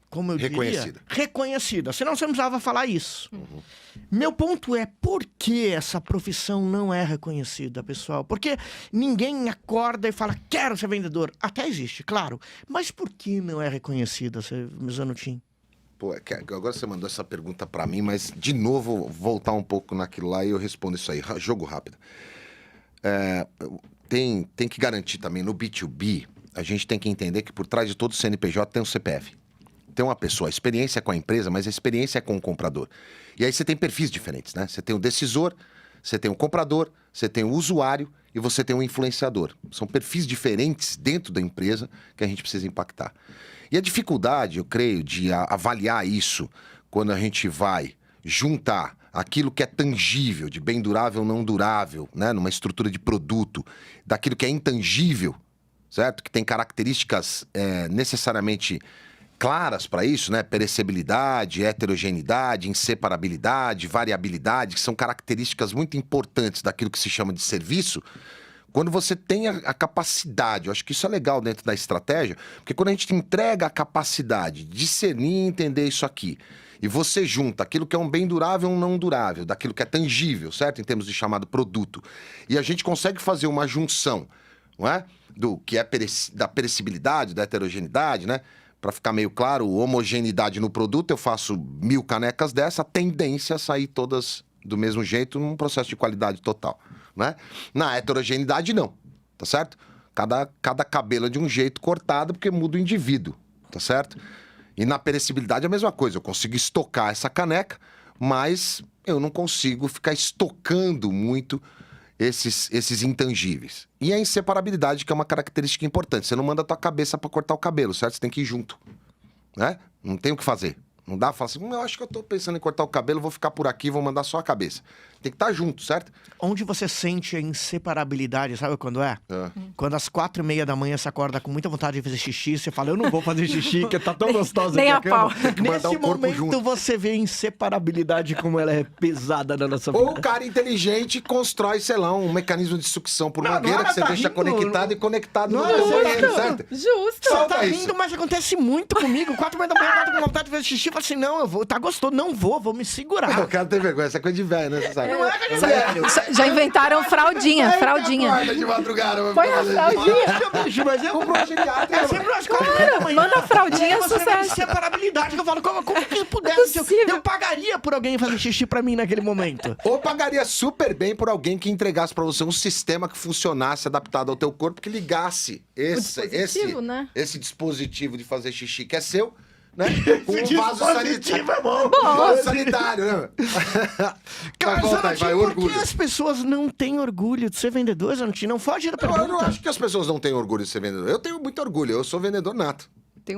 como eu diria, reconhecida. Senão você não precisava falar isso. Uhum. Meu ponto é, por que essa profissão não é reconhecida, pessoal? Porque ninguém acorda e fala, quero ser vendedor. Até existe, claro. Mas por que não é reconhecida, Zanutin? Pô, agora você mandou essa pergunta pra mim, mas de novo, voltar um pouco naquilo lá e eu respondo isso aí. Jogo rápido. Tem que garantir também, no B2B, a gente tem que entender que por trás de todo CNPJ tem um CPF. Tem uma pessoa, a experiência é com a empresa, mas a experiência é com o comprador. E aí você tem perfis diferentes, né? Você tem o decisor, você tem o comprador, você tem o usuário e você tem o influenciador. São perfis diferentes dentro da empresa que a gente precisa impactar. E a dificuldade, eu creio, de avaliar isso quando a gente vai juntar aquilo que é tangível, de bem durável ou não durável, né? Numa estrutura de produto, daquilo que é intangível, certo? Que tem características necessariamente claras para isso, né? Perecibilidade, heterogeneidade, inseparabilidade, variabilidade, que são características muito importantes daquilo que se chama de serviço. Quando você tem a capacidade, eu acho que isso é legal dentro da estratégia, porque quando a gente entrega a capacidade de discernir e entender isso aqui, e você junta aquilo que é um bem durável ou um não durável, daquilo que é tangível, certo? Em termos de chamado produto, e a gente consegue fazer uma junção, não é? Do que é da perecibilidade, da heterogeneidade, né? Para ficar meio claro, homogeneidade no produto, eu faço 1000 canecas dessa, a tendência a sair todas do mesmo jeito num processo de qualidade total, né? Na heterogeneidade, não, tá certo? Cada cabelo é de um jeito cortado porque muda o indivíduo, tá certo? E na perecibilidade é a mesma coisa, eu consigo estocar essa caneca, mas eu não consigo ficar estocando muito esses intangíveis. E a inseparabilidade, que é uma característica importante. Você não manda a tua cabeça para cortar o cabelo, certo? Você tem que ir junto, né? Não tem o que fazer. Não dá pra falar assim, eu acho que eu tô pensando em cortar o cabelo, vou ficar por aqui, vou mandar só a cabeça. Tem que estar junto, certo? Onde você sente a inseparabilidade, sabe quando é? Quando às 4h30 da manhã você acorda com muita vontade de fazer xixi, você fala, eu não vou fazer xixi, que tá tão gostosa nem aqui a pau. Nesse momento você vê a inseparabilidade como ela é pesada na nossa vida. Ou o cara inteligente constrói, sei lá, um mecanismo de sucção por mangueira que você deixa conectado e conectado no banheiro, certo? Justo. Você tá rindo, mas acontece muito comigo. 4h30 da manhã, eu acordo com vontade de fazer xixi, eu falo assim, não, eu vou, tá gostoso, não vou me segurar. O cara tem vergonha, essa coisa de velho, né? Você sabe? não é Galinha. Já inventaram fraldinha. Acorda de madrugada. Põe a fraldinha. Bicho, mas eu Comprou geriatra. É sempre umas coisas. Manda a fraldinha, Você vê sucesso. separabilidade, que eu falo, como que pudesse? Eu pagaria por alguém fazer xixi pra mim naquele momento. Ou pagaria super bem por alguém que entregasse pra você um sistema que funcionasse, adaptado ao teu corpo, que ligasse esse dispositivo de fazer xixi, que é seu, né? Com um vaso sanitário. É bom. Vaso sanitário, né? Cara, volta aí, vai, por orgulho. que as pessoas não têm orgulho de ser vendedor, Zanuti? Não foge da pergunta. Eu não acho que as pessoas não têm orgulho de ser vendedor. Eu tenho muito orgulho, eu sou vendedor nato.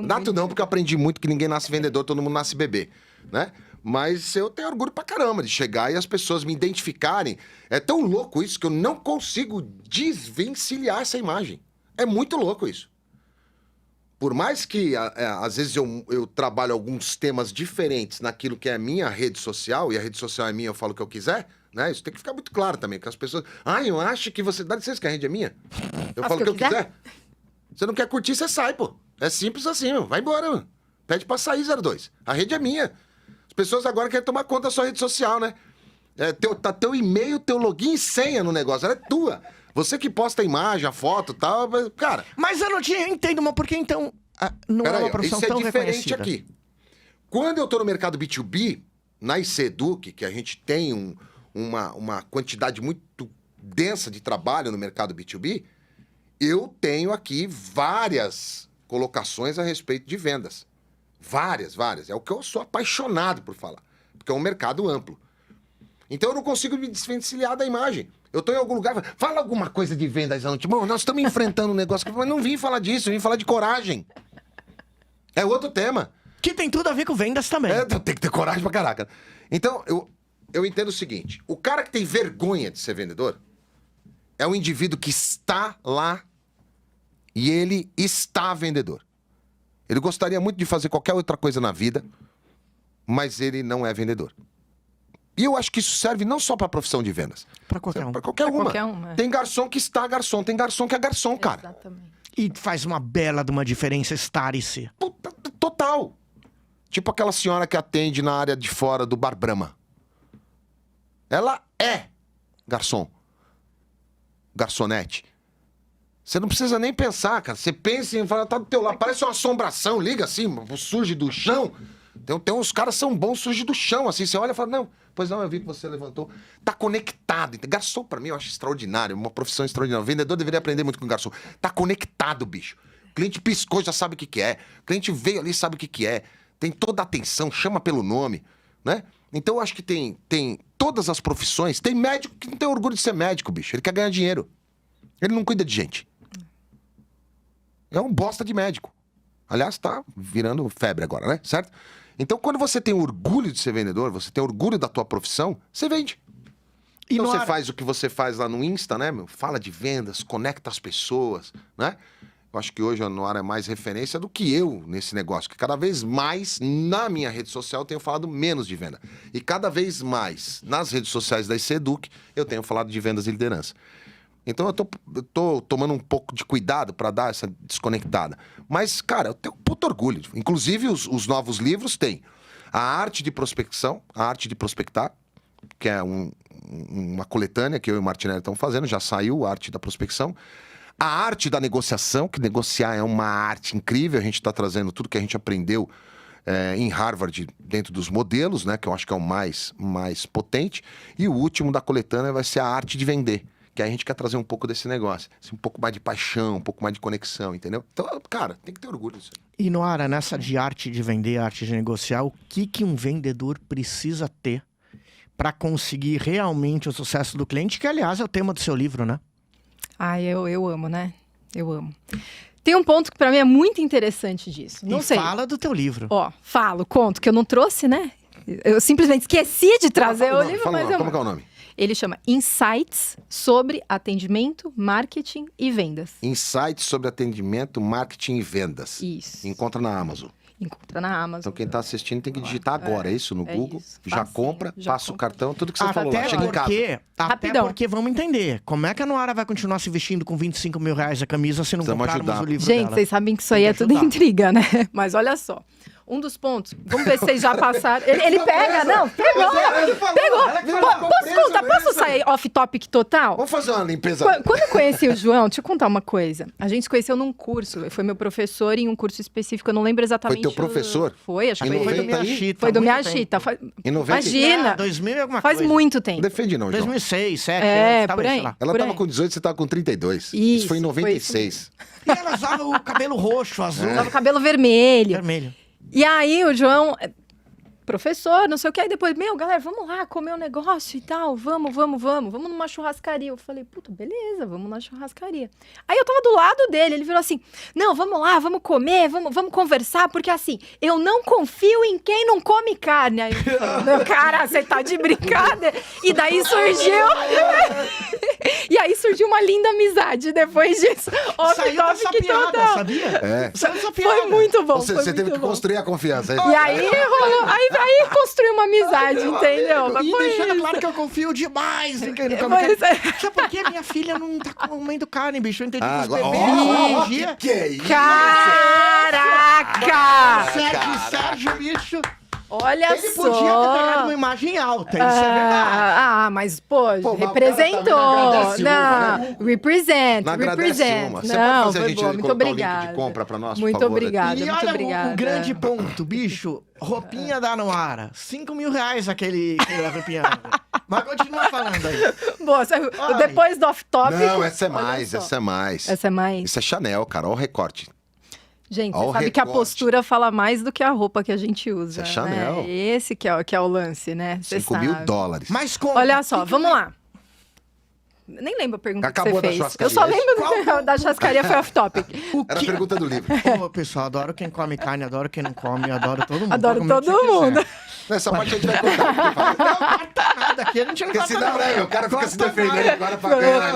Nato não, porque eu aprendi muito que ninguém nasce vendedor, todo mundo nasce bebê, né? Mas eu tenho orgulho pra caramba de chegar e as pessoas me identificarem. É tão louco isso que eu não consigo desvencilhar essa imagem. É muito louco isso. Por mais que, às vezes, eu trabalho alguns temas diferentes naquilo que é a minha rede social, e a rede social é minha, eu falo o que eu quiser, né? Isso tem que ficar muito claro também, que as pessoas... eu acho que você... Dá licença que a rede é minha. Eu falo o que eu quiser. Você não quer curtir, você sai, pô. É simples assim, meu. Vai embora, mano. Pede pra sair, 02. A rede é minha. As pessoas agora querem tomar conta da sua rede social, né? Tá teu e-mail, teu login e senha no negócio. Ela é tua. Você que posta a imagem, a foto e tal, cara... Mas eu não entendo, mas por que então não é uma profissão tão reconhecida? Isso é diferente aqui. Quando eu tô no mercado B2B, na ICEDUC, que a gente tem uma quantidade muito densa de trabalho no mercado B2B, eu tenho aqui várias colocações a respeito de vendas. Várias. É o que eu sou apaixonado por falar. Porque é um mercado amplo. Então eu não consigo me desvencilhar da imagem. Eu tô em algum lugar, fala alguma coisa de vendas, Zanuti. Bom, nós estamos enfrentando um negócio, mas não vim falar disso, eu vim falar de coragem. É outro tema. Que tem tudo a ver com vendas também. Tem que ter coragem pra caraca. Então, eu entendo o seguinte. O cara que tem vergonha de ser vendedor é um indivíduo que está lá e ele está vendedor. Ele gostaria muito de fazer qualquer outra coisa na vida, mas ele não é vendedor. E eu acho que isso serve não só para a profissão de vendas. Pra qualquer um. Para qualquer uma. Tem garçom que está garçom, tem garçom que é garçom, cara. Exatamente. E faz uma bela de uma diferença estar e ser. Puta, total. Tipo aquela senhora que atende na área de fora do Bar Brahma. Ela é garçom. Garçonete. Você não precisa nem pensar, cara. Você pensa em falar, tá do teu lado, parece uma assombração, liga assim, surge do chão. Tem uns caras que são bons, surge do chão, assim. Você olha e fala, não, pois não, eu vi que você levantou. Tá conectado. Garçom, pra mim, eu acho extraordinário, uma profissão extraordinária. O vendedor deveria aprender muito com o garçom. Tá conectado, bicho. O cliente piscou, já sabe o que é. O cliente veio ali, sabe o que é. Tem toda a atenção, chama pelo nome, né? Então, eu acho que tem todas as profissões. Tem médico que não tem orgulho de ser médico, bicho. Ele quer ganhar dinheiro. Ele não cuida de gente. É um bosta de médico. Aliás, tá virando febre agora, né? Certo? Então, quando você tem orgulho de ser vendedor, você tem orgulho da tua profissão, você vende. E então, você faz o que você faz lá no Insta, né, meu? Fala de vendas, conecta as pessoas, né? Eu acho que hoje a Noara é mais referência do que eu nesse negócio. Que cada vez mais, na minha rede social, eu tenho falado menos de venda. E cada vez mais, nas redes sociais da ICEDUC, eu tenho falado de vendas e liderança. Então, eu tô tomando um pouco de cuidado para dar essa desconectada. Mas, cara, eu tenho um puto orgulho. Inclusive, os novos livros têm a arte de prospecção, a arte de prospectar, que é uma coletânea que eu e o Martinelli estamos fazendo, já saiu a arte da prospecção. A arte da negociação, que negociar é uma arte incrível, a gente está trazendo tudo que a gente aprendeu em Harvard dentro dos modelos, né, que eu acho que é o mais potente. E o último da coletânea vai ser a arte de vender. Que a gente quer trazer um pouco desse negócio. Assim, um pouco mais de paixão, um pouco mais de conexão, entendeu? Então, cara, tem que ter orgulho disso. E, Noara, nessa de arte de vender, arte de negociar, o que um vendedor precisa ter para conseguir realmente o sucesso do cliente? Que, aliás, é o tema do seu livro, né? Eu amo, né? Eu amo. Tem um ponto que para mim é muito interessante disso. Não sei. Fala do teu livro. Conto, que eu não trouxe, né? Eu simplesmente esqueci de trazer o livro, mas como é o nome? Ele chama Insights sobre atendimento, marketing e vendas. Insights sobre atendimento, marketing e vendas. Isso. Encontra na Amazon. Encontra na Amazon. Então quem está assistindo tem que digitar agora, é isso? No Google. Isso. Já Facinho, compra, passa o cartão, tudo que você falou Até lá. Chega em casa. Até Rapidão. porque, vamos entender, como é que a Noara vai continuar se vestindo com 25 mil reais a camisa se não Precisamos comprarmos ajudar. o livro Gente, dela? vocês sabem que isso aí Tem é que tudo ajudar. intriga, né? Mas olha só. Um dos pontos. Vamos ver se vocês já passaram. Ele pega, não? Pegou! Pegou! Posso sair off-topic total? Vamos fazer uma limpeza. Quando eu conheci o João, deixa eu contar uma coisa. A gente se conheceu num curso. Foi meu professor em um curso específico. Eu não lembro exatamente. Foi teu professor? Foi, acho que Em foi. 90 Foi do Miyashita. Foi do muito Miyashita. Em 90? Imagina! 2000 e alguma Faz coisa. muito Não tempo. defende não, João. 2006, 2007, É, tava por aí. sei lá. Ela por tava aí. com 18, você tava com 32. Isso, foi em foi 96. E ela usava o cabelo roxo, azul, Tava cabelo vermelho. vermelho. E aí o João, professor, não sei o que, aí depois, galera, vamos lá comer um negócio e tal, vamos numa churrascaria. Eu falei, puta, beleza, vamos na churrascaria. Aí eu tava do lado dele, ele virou assim, não, vamos lá, vamos comer, vamos conversar, porque assim, eu não confio em quem não come carne. Aí eu falei, meu cara, você tá de brincadeira. E daí surgiu... E aí surgiu uma linda amizade depois disso. Saiu dessa piada, total. sabia? É. Saiu dessa piada. Foi muito bom. Você foi teve muito que bom. construir a confiança. E aí rolou, aí construiu uma amizade, entendeu? Mas E foi deixando isso. claro que eu confio demais em quem não come Pois carne. é. Sabe por quê? Minha filha não tá comendo carne, bicho. Eu entendi que os Agora, bebês ó, hoje em dia... que é isso? Caraca! Sérgio, bicho... Olha Ele só. podia ter pegado uma imagem alta, isso é verdade. Mas, Pô, mas o representou. cara também não agradece uma, Não, represent, Não agradece represent. uma. Você Não, pode fazer a foi gente boa, muito colocar o link obrigada. de compra pra nós, por Muito favor? obrigada, E muito olha obrigada. o grande ponto, bicho. Roupinha da Noara. 5 mil reais aquela roupinha. Mas continua falando aí. Boa, Ai. depois do off-topic... Não, essa é olha mais, só. essa é mais. Essa é mais? Isso é Chanel, cara. Olha o recorte. Gente, Ó você o sabe que a recorte. postura fala mais do que a roupa que a gente usa, Isso é Chanel. né? Esse que é o lance, né? Você 5 sabe. mil dólares. Mas como? Olha só, vamos lá. Nem lembro a pergunta Acabou que da você fez. churrascaria, Eu só é isso? lembro da churrascaria, foi off-topic. Era a pergunta do livro. Ô, pessoal, adoro quem come carne, adoro quem não come, adoro todo mundo. Adoro Pode comer o que todo você mundo. quiser. Nessa parte a gente vai contar. Não corta nada aqui, a gente não Porque corta senão, nada. né, o cara fica se Corta defendendo nada. agora pra ganhar. A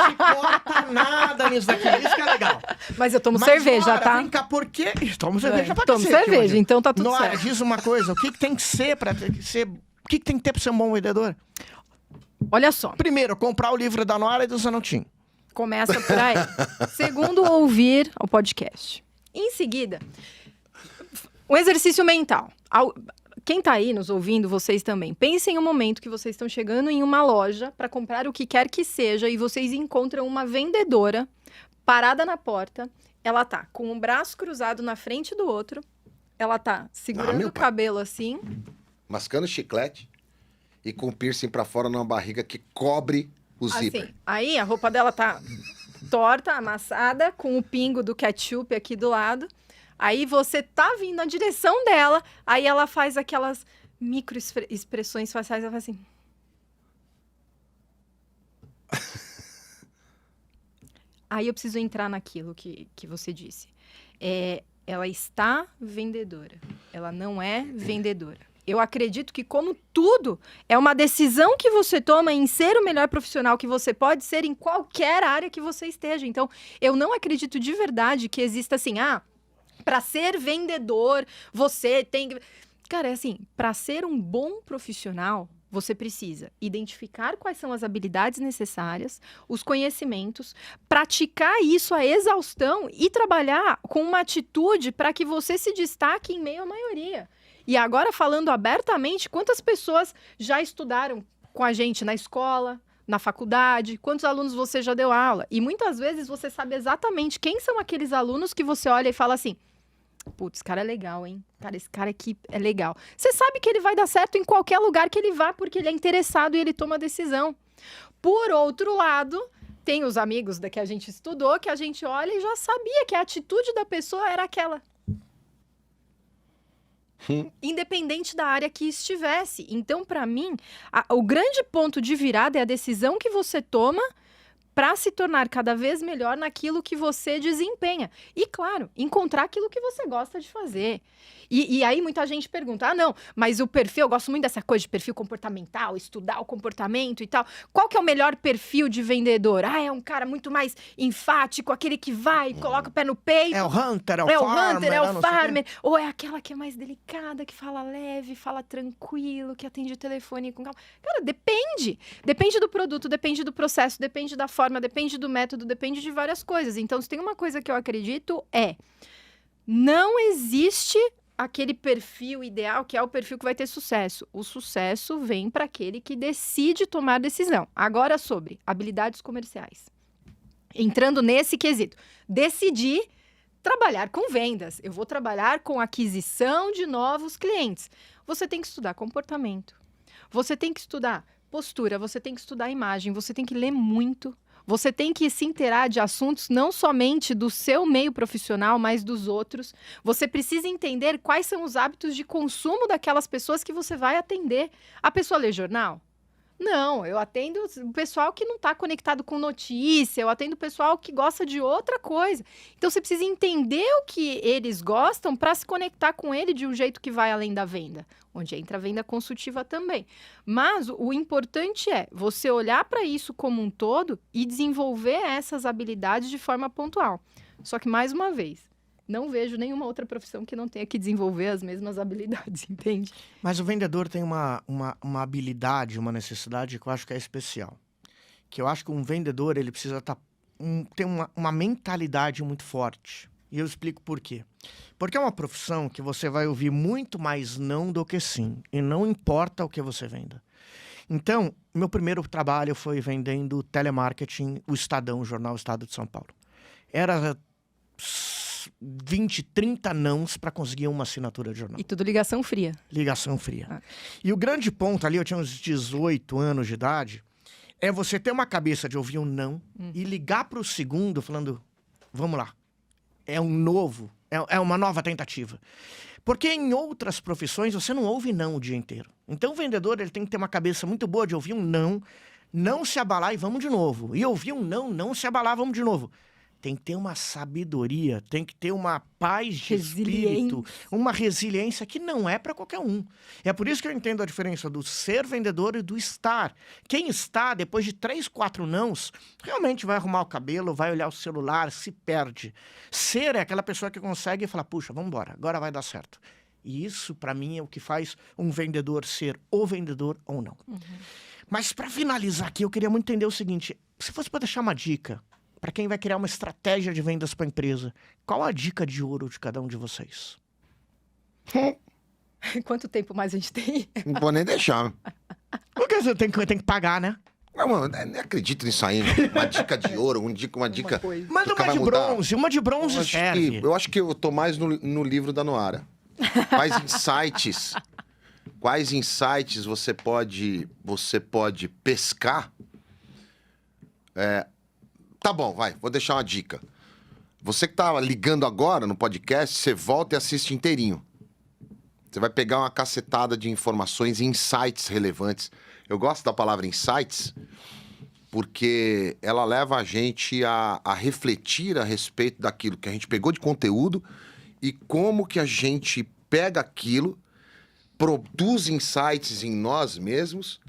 gente corta nada nisso daqui, isso que é legal. Mas eu tomo Mas, cerveja, Nora, tá? Vem cá, por quê? Tomo cerveja pra Tomo cacete cerveja, hoje. então tá tudo Nora, certo. diz uma coisa, o que tem que ser pra ser... O que tem que ter pra ser um bom vendedor? Olha só, Primeiro, comprar o livro da Nora e do Zanottin. começa por aí. Segundo, ouvir o podcast. Em seguida, um exercício mental. Quem tá aí nos ouvindo, vocês também, pensem em um momento que vocês estão chegando em uma loja para comprar o que quer que seja e vocês encontram uma vendedora parada na porta. Ela tá com um braço cruzado na frente do outro. Ela tá segurando meu o pai. cabelo assim. Mascando chiclete e com piercing pra fora numa barriga que cobre o zíper. Assim, aí a roupa dela tá torta, amassada, com o pingo do ketchup aqui do lado. Aí você tá vindo na direção dela, aí ela faz aquelas micro expressões faciais, ela faz assim. Aí eu preciso entrar naquilo que você disse. Ela está vendedora, ela não é vendedora. Eu acredito que, como tudo, é uma decisão que você toma em ser o melhor profissional que você pode ser em qualquer área que você esteja. Então, eu não acredito de verdade que exista assim, para ser vendedor, você tem que... Cara, é assim, para ser um bom profissional, você precisa identificar quais são as habilidades necessárias, os conhecimentos, praticar isso à exaustão e trabalhar com uma atitude para que você se destaque em meio à maioria. E agora, falando abertamente, quantas pessoas já estudaram com a gente na escola, na faculdade? Quantos alunos você já deu aula? E muitas vezes você sabe exatamente quem são aqueles alunos que você olha e fala assim, putz, esse cara é legal, hein? Cara, esse cara aqui é legal. Você sabe que ele vai dar certo em qualquer lugar que ele vá, porque ele é interessado e ele toma a decisão. Por outro lado, tem os amigos que a gente estudou, que a gente olha e já sabia que a atitude da pessoa era aquela. Independente da área que estivesse. Então, para mim, o grande ponto de virada é a decisão que você toma para se tornar cada vez melhor naquilo que você desempenha. E, claro, encontrar aquilo que você gosta de fazer. E aí muita gente pergunta, não, mas o perfil, eu gosto muito dessa coisa de perfil comportamental, estudar o comportamento e tal. Qual que é o melhor perfil de vendedor? É um cara muito mais enfático, aquele que vai, coloca o pé no peito. É o Hunter, é o É o Farmer. Hunter, é não o sei o quê. Farmer. Ou é aquela que é mais delicada, que fala leve, fala tranquilo, que atende o telefone com calma. Cara, depende. Depende do produto, depende do processo, depende da forma, depende do método, depende de várias coisas. Então, se tem uma coisa que eu acredito Não existe aquele perfil ideal que é o perfil que vai ter sucesso. O sucesso vem para aquele que decide tomar decisão. Agora sobre habilidades comerciais. Entrando nesse quesito, decidir trabalhar com vendas. Eu vou trabalhar com aquisição de novos clientes. Você tem que estudar comportamento. Você tem que estudar postura, você tem que estudar imagem, você tem que ler muito. Você tem que se inteirar de assuntos não somente do seu meio profissional, mas dos outros. Você precisa entender quais são os hábitos de consumo daquelas pessoas que você vai atender. A pessoa lê jornal? Não, eu atendo o pessoal que não está conectado com notícia, eu atendo o pessoal que gosta de outra coisa. Então, você precisa entender o que eles gostam para se conectar com ele de um jeito que vai além da venda, onde entra a venda consultiva também. Mas o importante é você olhar para isso como um todo e desenvolver essas habilidades de forma pontual. Só que, mais uma vez, não vejo nenhuma outra profissão que não tenha que desenvolver as mesmas habilidades, entende? Mas o vendedor tem uma habilidade, uma necessidade que eu acho que é especial. Que eu acho que um vendedor, ele precisa ter uma mentalidade muito forte. E eu explico por quê. Porque é uma profissão que você vai ouvir muito mais não do que sim. E não importa o que você venda. Então, meu primeiro trabalho foi vendendo telemarketing, o Estadão, o jornal Estado de São Paulo. Era 20, 30 nãos para conseguir uma assinatura de jornal. E tudo ligação fria. Ligação fria. Ah. E o grande ponto ali, eu tinha uns 18 anos de idade, é você ter uma cabeça de ouvir um não e ligar para o segundo falando, vamos lá, é um novo, é uma nova tentativa. Porque em outras profissões você não ouve não o dia inteiro. Então o vendedor ele tem que ter uma cabeça muito boa de ouvir um não se abalar e vamos de novo. E ouvir um não se abalar, vamos de novo. Tem que ter uma sabedoria, tem que ter uma paz de espírito, uma resiliência que não é para qualquer um. É por isso que eu entendo a diferença do ser vendedor e do estar. Quem está, depois de 3, 4 nãos, realmente vai arrumar o cabelo, vai olhar o celular, se perde. Ser é aquela pessoa que consegue falar, puxa, vamos embora, agora vai dar certo. E isso, para mim, é o que faz um vendedor ser o vendedor ou não. Mas para finalizar aqui, eu queria muito entender o seguinte, se fosse para deixar uma dica para quem vai criar uma estratégia de vendas para a empresa, qual a dica de ouro de cada um de vocês? Quanto tempo mais a gente tem? Não vou nem deixar. Porque você tem que pagar, né? Não, mano, nem acredito nisso aí. Né? Uma dica de ouro, uma dica... coisa. Mas nunca uma vai de mudar. bronze, uma de bronze serve. Eu acho que eu tô mais no livro da Noara. Quais insights você pode pescar? Tá bom, vou deixar uma dica. Você que tá ligando agora no podcast, você volta e assiste inteirinho. Você vai pegar uma cacetada de informações e insights relevantes. Eu gosto da palavra insights porque ela leva a gente a refletir a respeito daquilo que a gente pegou de conteúdo e como que a gente pega aquilo, produz insights em nós mesmos,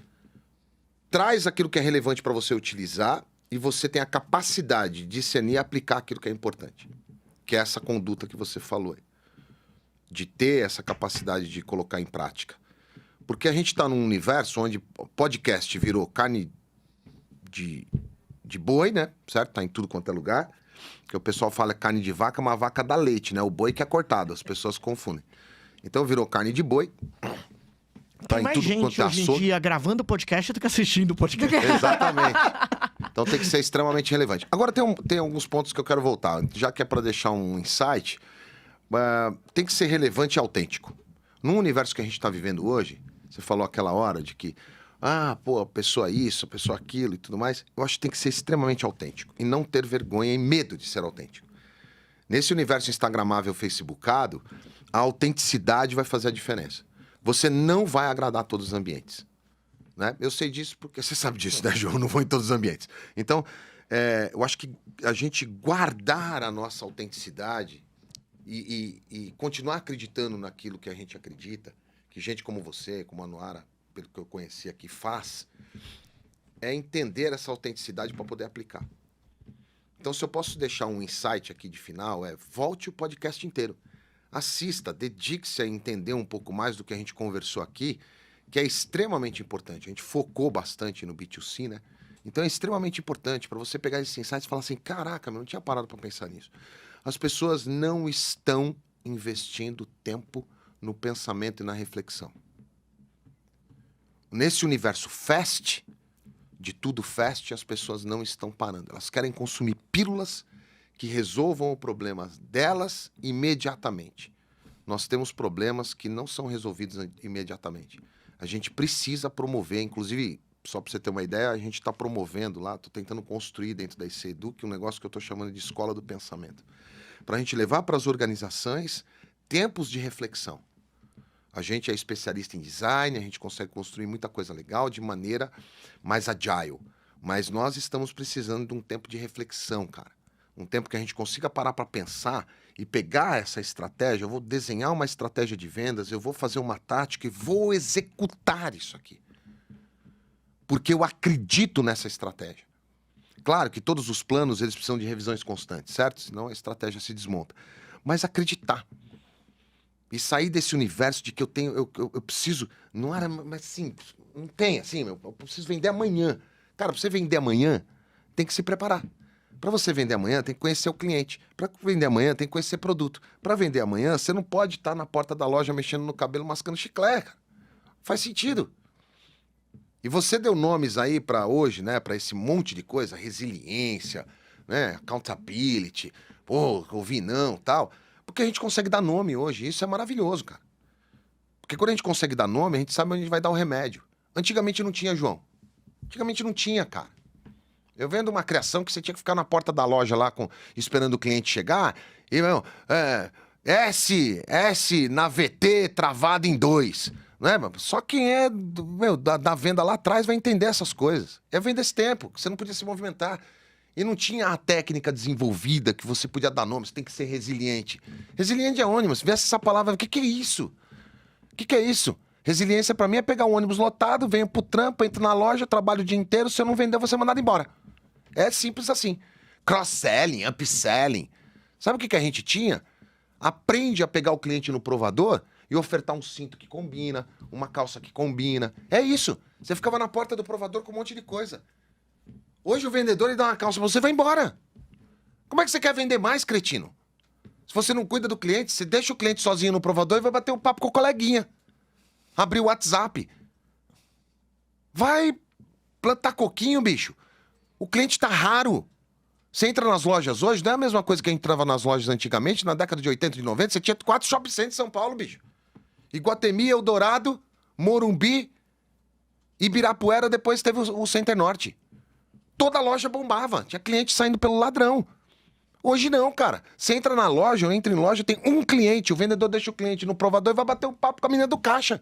traz aquilo que é relevante para você utilizar e você tem a capacidade de discernir e aplicar aquilo que é importante. Que é essa conduta que você falou aí. De ter essa capacidade de colocar em prática. Porque a gente está num universo onde podcast virou carne de boi, né? Certo? Tá em tudo quanto é lugar. Que o pessoal fala carne de vaca, mas a vaca dá leite, né? O boi que é cortado, as pessoas confundem. Então virou carne de boi. Tá Tem em mais tudo gente quanto é hoje em açougue. dia gravando podcast do que assistindo podcast. Exatamente. Então tem que ser extremamente relevante. Agora tem alguns pontos que eu quero voltar. Já que é para deixar um insight, tem que ser relevante e autêntico. No universo que a gente está vivendo hoje, você falou aquela hora de que, a pessoa isso, a pessoa aquilo e tudo mais. Eu acho que tem que ser extremamente autêntico e não ter vergonha e medo de ser autêntico. Nesse universo instagramável, facebookado, a autenticidade vai fazer a diferença. Você não vai agradar todos os ambientes. Né? Eu sei disso porque você sabe disso, né, João? Eu não vou em todos os ambientes. Então, eu acho que a gente guardar a nossa autenticidade e continuar acreditando naquilo que a gente acredita, que gente como você, como a Noara, pelo que eu conheci aqui, faz, é entender essa autenticidade para poder aplicar. Então, se eu posso deixar um insight aqui de final, volte o podcast inteiro. Assista, dedique-se a entender um pouco mais do que a gente conversou aqui, que é extremamente importante. A gente focou bastante no B2C, né? Então é extremamente importante para você pegar esses insights e falar assim, caraca, eu não tinha parado para pensar nisso. As pessoas não estão investindo tempo no pensamento e na reflexão. Nesse universo fast, de tudo fast, as pessoas não estão parando. Elas querem consumir pílulas que resolvam o problema delas imediatamente. Nós temos problemas que não são resolvidos imediatamente. A gente precisa promover, inclusive, só para você ter uma ideia, a gente está promovendo lá, estou tentando construir dentro da IC Eduque um negócio que eu estou chamando de escola do pensamento. Para a gente levar para as organizações tempos de reflexão. A gente é especialista em design, a gente consegue construir muita coisa legal de maneira mais agile. Mas nós estamos precisando de um tempo de reflexão, cara. Um tempo que a gente consiga parar para pensar e pegar essa estratégia. Eu vou desenhar uma estratégia de vendas, eu vou fazer uma tática e vou executar isso aqui. Porque eu acredito nessa estratégia. Claro que todos os planos eles precisam de revisões constantes, certo? Senão a estratégia se desmonta. Mas acreditar. E sair desse universo de que eu preciso... Não era, mas assim, não tem assim, eu preciso vender amanhã. Cara, para você vender amanhã, tem que se preparar. Para você vender amanhã, tem que conhecer o cliente. Para vender amanhã, tem que conhecer produto. Para vender amanhã, você não pode estar na porta da loja mexendo no cabelo, mascando chiclete, cara. Faz sentido. E você deu nomes aí para hoje, né, para esse monte de coisa, resiliência, né, accountability, pô, ouvi não, tal, porque a gente consegue dar nome hoje, isso é maravilhoso, cara. Porque quando a gente consegue dar nome, a gente sabe onde a gente vai dar o remédio. Antigamente não tinha, João. Antigamente não tinha, cara. Eu vendo uma criação que você tinha que ficar na porta da loja lá esperando o cliente chegar e, meu, S na VT travado em 2. Né? Só quem é da venda lá atrás vai entender essas coisas. É vender esse tempo, que você não podia se movimentar. E não tinha a técnica desenvolvida que você podia dar nome, você tem que ser resiliente. Resiliente é ônibus. Se viesse essa palavra, o que é isso? O que é isso? Resiliência pra mim é pegar um ônibus lotado, venho pro trampo, entro na loja, trabalho o dia inteiro, se eu não vender, eu vou ser mandado embora. É simples assim. Cross-selling, upselling. Sabe o que a gente tinha? Aprende a pegar o cliente no provador e ofertar um cinto que combina, uma calça que combina. É isso. Você ficava na porta do provador com um monte de coisa. Hoje o vendedor ele dá uma calça pra você e vai embora. Como é que você quer vender mais, cretino? Se você não cuida do cliente, você deixa o cliente sozinho no provador e vai bater um papo com o coleguinha. Abrir o WhatsApp. Vai plantar coquinho, bicho. O cliente tá raro. Você entra nas lojas hoje, não é a mesma coisa que entrava nas lojas antigamente, na década de 80 e 90, você tinha 4 shopping centers em São Paulo, bicho. Iguatemi, Eldorado, Morumbi, Ibirapuera, depois teve o Center Norte. Toda loja bombava, tinha cliente saindo pelo ladrão. Hoje não, cara. Você entra na loja, eu entro em loja, tem um cliente, o vendedor deixa o cliente no provador e vai bater um papo com a menina do caixa.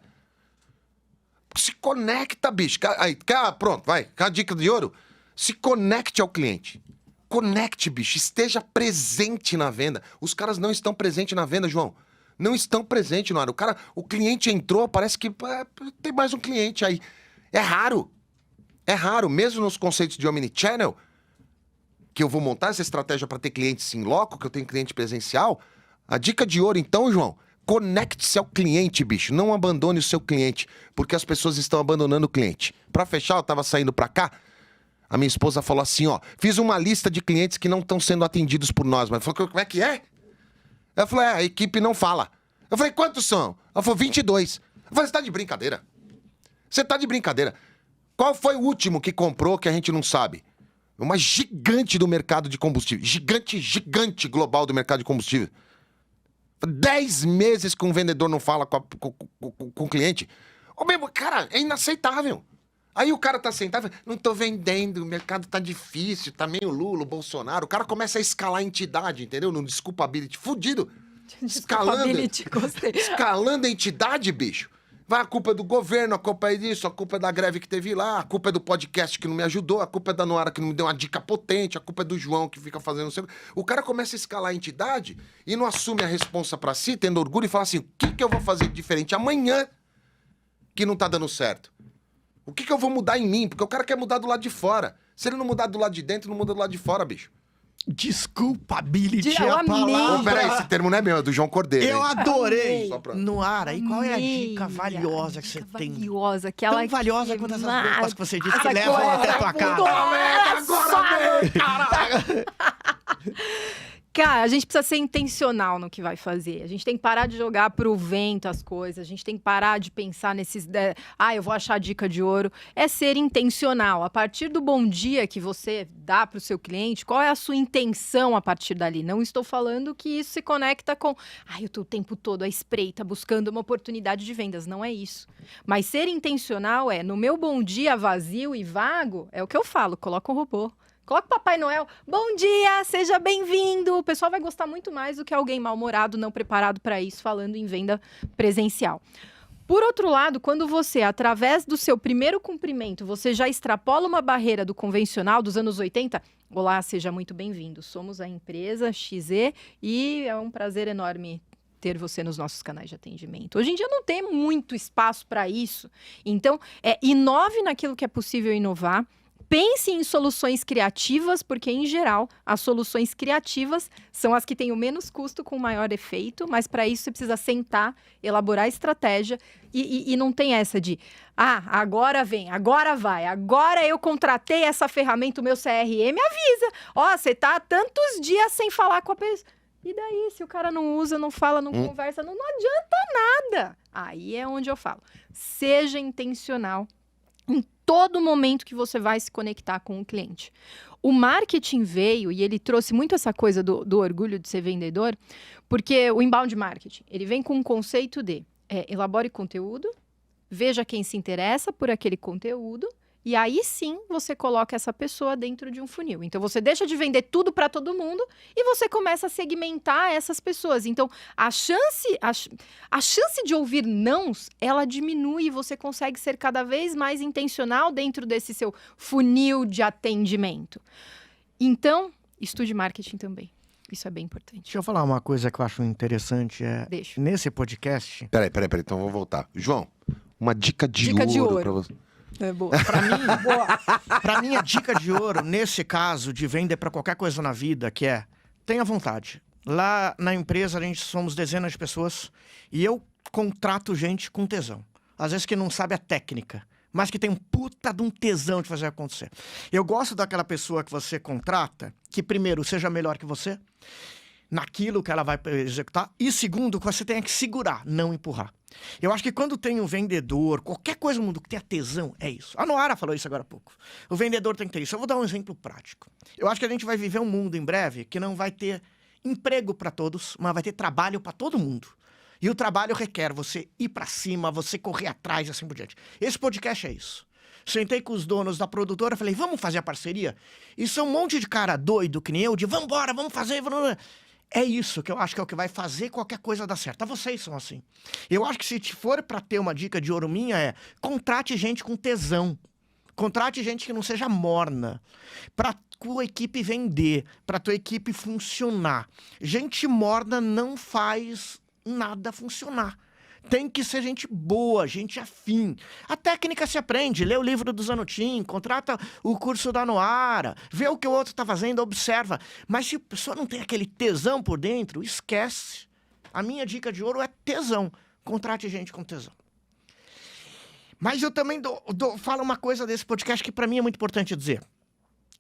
Se conecta, bicho. Aí, pronto, vai. A dica de ouro. Se conecte ao cliente. Conecte, bicho. Esteja presente na venda. Os caras não estão presentes na venda, João. Não estão presentes na hora. O cliente entrou, parece que tem mais um cliente aí. É raro. É raro. Mesmo nos conceitos de omnichannel, que eu vou montar essa estratégia para ter clientes em loco, que eu tenho cliente presencial, a dica de ouro, então, João, conecte-se ao cliente, bicho. Não abandone o seu cliente, porque as pessoas estão abandonando o cliente. Para fechar, eu tava saindo para cá, a minha esposa falou assim, ó, fiz uma lista de clientes que não estão sendo atendidos por nós. Mas falou, como é que é? Ela falou, a equipe não fala. Eu falei, quantos são? Ela falou, 22. Eu falei, você tá de brincadeira? Você tá de brincadeira. Qual foi o último que comprou que a gente não sabe? Uma gigante do mercado de combustível. Gigante global do mercado de combustível. 10 meses que um vendedor não fala com o cliente. Ô, meu, cara, é inaceitável. Aí o cara tá sentado e fala, não tô vendendo, o mercado tá difícil, tá meio Lula, Bolsonaro. O cara começa a escalar a entidade, entendeu? No desculpability, fudido. Escalando a entidade, bicho. Vai, a culpa é do governo, a culpa é disso, a culpa é da greve que teve lá, a culpa é do podcast que não me ajudou, a culpa é da Noara que não me deu uma dica potente, a culpa é do João que fica fazendo... O cara começa a escalar a entidade e não assume a responsa pra si, tendo orgulho, e fala assim, o que eu vou fazer de diferente amanhã que não tá dando certo? O que eu vou mudar em mim? Porque o cara quer mudar do lado de fora. Se ele não mudar do lado de dentro, não muda do lado de fora, bicho. Desculpability é a palavra. Oh, peraí, esse termo não é meu, é do João Cordeiro. Eu adorei. Pra... Noara, e qual é a dica valiosa que você tem? Valiosa, aquela tão valiosa quanto essas roupas que você disse que essa levam até tua casa. Agora, Caraca! Cara, a gente precisa ser intencional no que vai fazer. A gente tem que parar de jogar pro vento as coisas. A gente tem que parar de pensar nesses... eu vou achar a dica de ouro. É ser intencional. A partir do bom dia que você dá pro seu cliente, qual é a sua intenção a partir dali? Não estou falando que isso se conecta com... eu tô o tempo todo à espreita, buscando uma oportunidade de vendas. Não é isso. Mas ser intencional no meu bom dia vazio e vago, é o que eu falo. Coloca um robô. Coloca o Papai Noel. Bom dia, seja bem-vindo. O pessoal vai gostar muito mais do que alguém mal-humorado, não preparado para isso, falando em venda presencial. Por outro lado, quando você, através do seu primeiro cumprimento, você já extrapola uma barreira do convencional dos anos 80, olá, seja muito bem-vindo. Somos a empresa XZ e é um prazer enorme ter você nos nossos canais de atendimento. Hoje em dia não tem muito espaço para isso. Então, inove naquilo que é possível inovar. Pense em soluções criativas, porque, em geral, as soluções criativas são as que têm o menos custo com o maior efeito, mas para isso você precisa sentar, elaborar estratégia e não tem essa de agora vem, agora vai, agora eu contratei essa ferramenta, o meu CRM avisa. Você tá há tantos dias sem falar com a pessoa. E daí, se o cara não usa, não fala, não conversa, não adianta nada. Aí é onde eu falo. Seja intencional em todo momento que você vai se conectar com o cliente. O marketing veio e ele trouxe muito essa coisa do orgulho de ser vendedor, porque o inbound marketing, ele vem com um conceito de elabore conteúdo, veja quem se interessa por aquele conteúdo, e aí sim você coloca essa pessoa dentro de um funil. Então você deixa de vender tudo para todo mundo e você começa a segmentar essas pessoas. Então a chance de ouvir nãos, ela diminui e você consegue ser cada vez mais intencional dentro desse seu funil de atendimento. Então, estude marketing também. Isso é bem importante. Deixa eu falar uma coisa que eu acho interessante. Deixa. Nesse podcast... Peraí, então vou voltar. João, uma dica de ouro para você. É boa. Pra mim, a dica de ouro, nesse caso, de vender pra qualquer coisa na vida, que tenha vontade. Lá na empresa, a gente somos dezenas de pessoas e eu contrato gente com tesão. Às vezes que não sabe a técnica, mas que tem um puta de um tesão de fazer acontecer. Eu gosto daquela pessoa que você contrata, que primeiro, seja melhor que você, naquilo que ela vai executar, e segundo, que você tenha que segurar, não empurrar. Eu acho que quando tem um vendedor, qualquer coisa no mundo que tenha tesão, é isso. A Noara falou isso agora há pouco. O vendedor tem que ter isso. Eu vou dar um exemplo prático. Eu acho que a gente vai viver um mundo em breve que não vai ter emprego para todos, mas vai ter trabalho para todo mundo. E o trabalho requer você ir para cima, você correr atrás e assim por diante. Esse podcast é isso. Sentei com os donos da produtora, falei, vamos fazer a parceria? E são um monte de cara doido que nem eu, de vambora, vamos fazer, vamos... É isso que eu acho que é o que vai fazer qualquer coisa dar certo. Vocês são assim. Eu acho que se for para ter uma dica de ouro minha contrate gente com tesão. Contrate gente que não seja morna. Para tua equipe vender, para tua equipe funcionar. Gente morna não faz nada funcionar. Tem que ser gente boa, gente afim. A técnica se aprende. Lê o livro do Zanutin, contrata o curso da Noara, vê o que o outro está fazendo, observa. Mas se a pessoa não tem aquele tesão por dentro, esquece. A minha dica de ouro é tesão. Contrate gente com tesão. Mas eu também falo uma coisa desse podcast que para mim é muito importante dizer.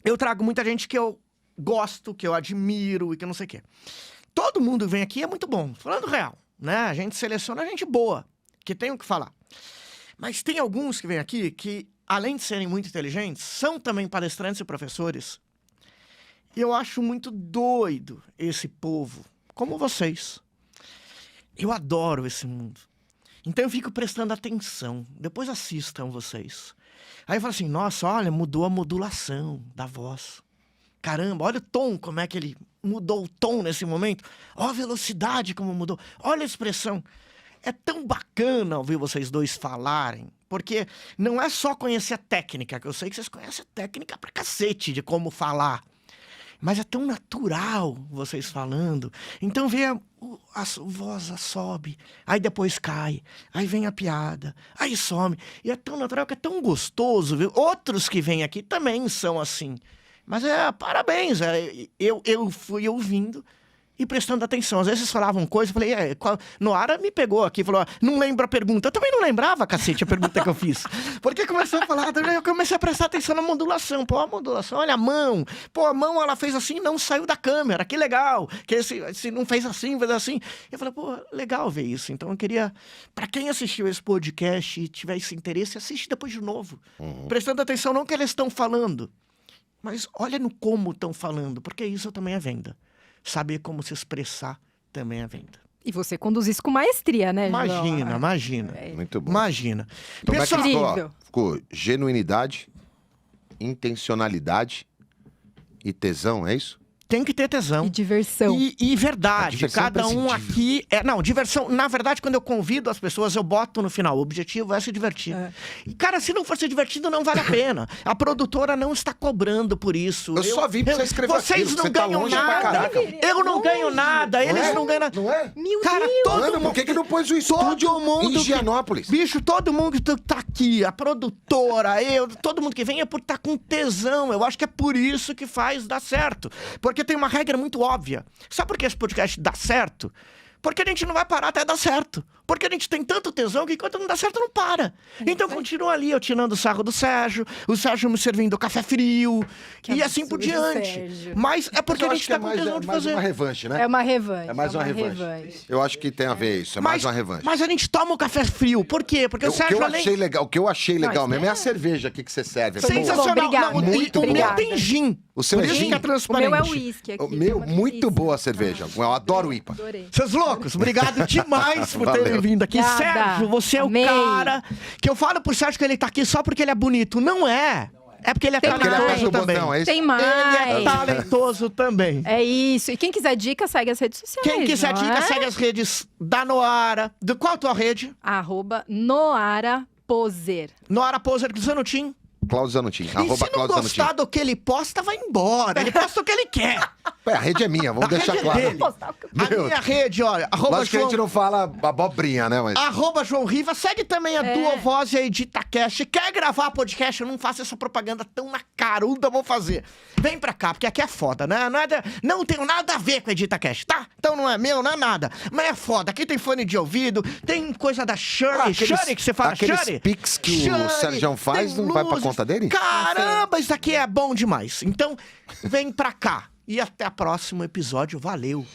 Eu trago muita gente que eu gosto, que eu admiro e que não sei o quê. Todo mundo que vem aqui é muito bom, falando real. Né? A gente seleciona gente boa, que tem o que falar. Mas tem alguns que vêm aqui que, além de serem muito inteligentes, são também palestrantes e professores. E eu acho muito doido esse povo, como vocês. Eu adoro esse mundo. Então eu fico prestando atenção. Depois assistam vocês. Aí eu falo assim, nossa, olha, mudou a modulação da voz. Caramba, olha o tom, como é que ele mudou o tom nesse momento. Olha a velocidade como mudou. Olha a expressão. É tão bacana ouvir vocês dois falarem, porque não é só conhecer a técnica, que eu sei que vocês conhecem a técnica pra cacete de como falar. Mas é tão natural vocês falando. Então vê a voz sobe, aí depois cai, aí vem a piada, aí some. E é tão natural que é tão gostoso, viu? Outros que vêm aqui também são assim. Mas parabéns, eu fui ouvindo e prestando atenção. Às vezes vocês falavam coisa, eu falei, Noara me pegou aqui, falou, não lembra a pergunta. Eu também não lembrava, cacete, a pergunta que eu fiz. Porque começou a falar, eu comecei a prestar atenção na modulação. Pô, a modulação, olha a mão. Pô, a mão ela fez assim, não saiu da câmera, que legal. Que se não fez assim, fez assim. Eu falei, pô, legal ver isso. Então eu queria, pra quem assistiu esse podcast e tiver esse interesse, assiste depois de novo. Prestando atenção não que eles estão falando, mas olha no como estão falando, porque isso também é venda. Saber como se expressar também é venda. E você conduz isso com maestria, né, João? Imagina. Muito bom. Imagina. Então, como é que Pessoal, ficou? Incrível. Ficou genuinidade, intencionalidade e tesão, é isso? tem que ter tesão. E diversão. E verdade, A diversão cada um imprescindível. aqui... Não, diversão... Na verdade, quando eu convido as pessoas, eu boto no final. O objetivo é se divertir. É. E, cara, se não for se divertido, não vale a pena. A produtora não está cobrando por isso. Eu só vim pra você escrever Vocês aquilo, não você tá ganham longe pra nada. caraca. Eu não ganho nada. Eles não ganham nada. Não é? Meu Cara, Deus! todo Mano, mundo... por que não pôs o estúdio em Higienópolis? Bicho, todo mundo que tá aqui, a produtora, todo mundo que vem é por estar com tesão. Eu acho que é por isso que faz dar certo. Porque tem uma regra muito óbvia. Sabe por que esse podcast dá certo? Porque a gente não vai parar até dar certo. Porque a gente tem tanto tesão que enquanto não dá certo, não para. Então continua ali, eu tirando o sarro do Sérgio, o Sérgio me servindo café frio, Que e assim por absurdo, diante. Sérgio. Mas é porque Eu a acho gente que tá com tesão de fazer. uma revanche, né? É uma revanche. É mais uma revanche. Eu acho que tem a ver isso, é mais uma revanche. Mas a gente toma o café frio. Por quê? Porque o O que Sérgio eu além... achei legal, o que eu achei legal isso mesmo é é- a cerveja aqui que você serve. Sensacional. Obrigada. Não, Muito o meu boa. tem gin. O seu Por é isso gin? que é O transparente. meu é uísque aqui. O que é meu, uma muito delícia. boa a cerveja. Eu adoro o IPA. Adorei. Seus loucos, obrigado demais por terem Valeu. vindo aqui. Obrigada. Sérgio, você é o Amei. cara que eu falo pro Sérgio que ele tá aqui só porque ele é bonito. Não é. É porque ele é Tem Porque ele talentoso aperta o também. botão, é isso? Tem Ele mais. é talentoso também. É isso. E quem quiser dica, segue as redes sociais. Quem quiser não dica, é? segue as redes da Noara. Qual a tua rede? @Noara Poser. Noara Poser Zanutin. Cláudio Zanutin. E se Arroba não Cláudio Zanutin. gostar do que ele posta, vai embora. Ele posta o que ele quer. Ué, a rede é minha, vamos A deixar rede é claro. dele. A Meu, minha rede, olha, arroba lógico que a gente João, não fala abobrinha, né? Mas... arroba João Riva. Segue também a É. Duovoz e a EditaCast. Quer gravar podcast? Eu não faço essa propaganda tão na caruda, vou fazer. Vem pra cá, porque aqui é foda, né? Não tenho nada a ver com a EditaCast, tá? Então não é meu, não é nada. Mas é foda. Aqui tem fone de ouvido, tem coisa da Shure. Shure que você fala, aqueles Shure? pics que o Shure, Sérgio faz, tem não vai pra luzes. conta dele? Caramba, isso aqui é bom demais. Então, vem pra cá. E até o próximo episódio. Valeu!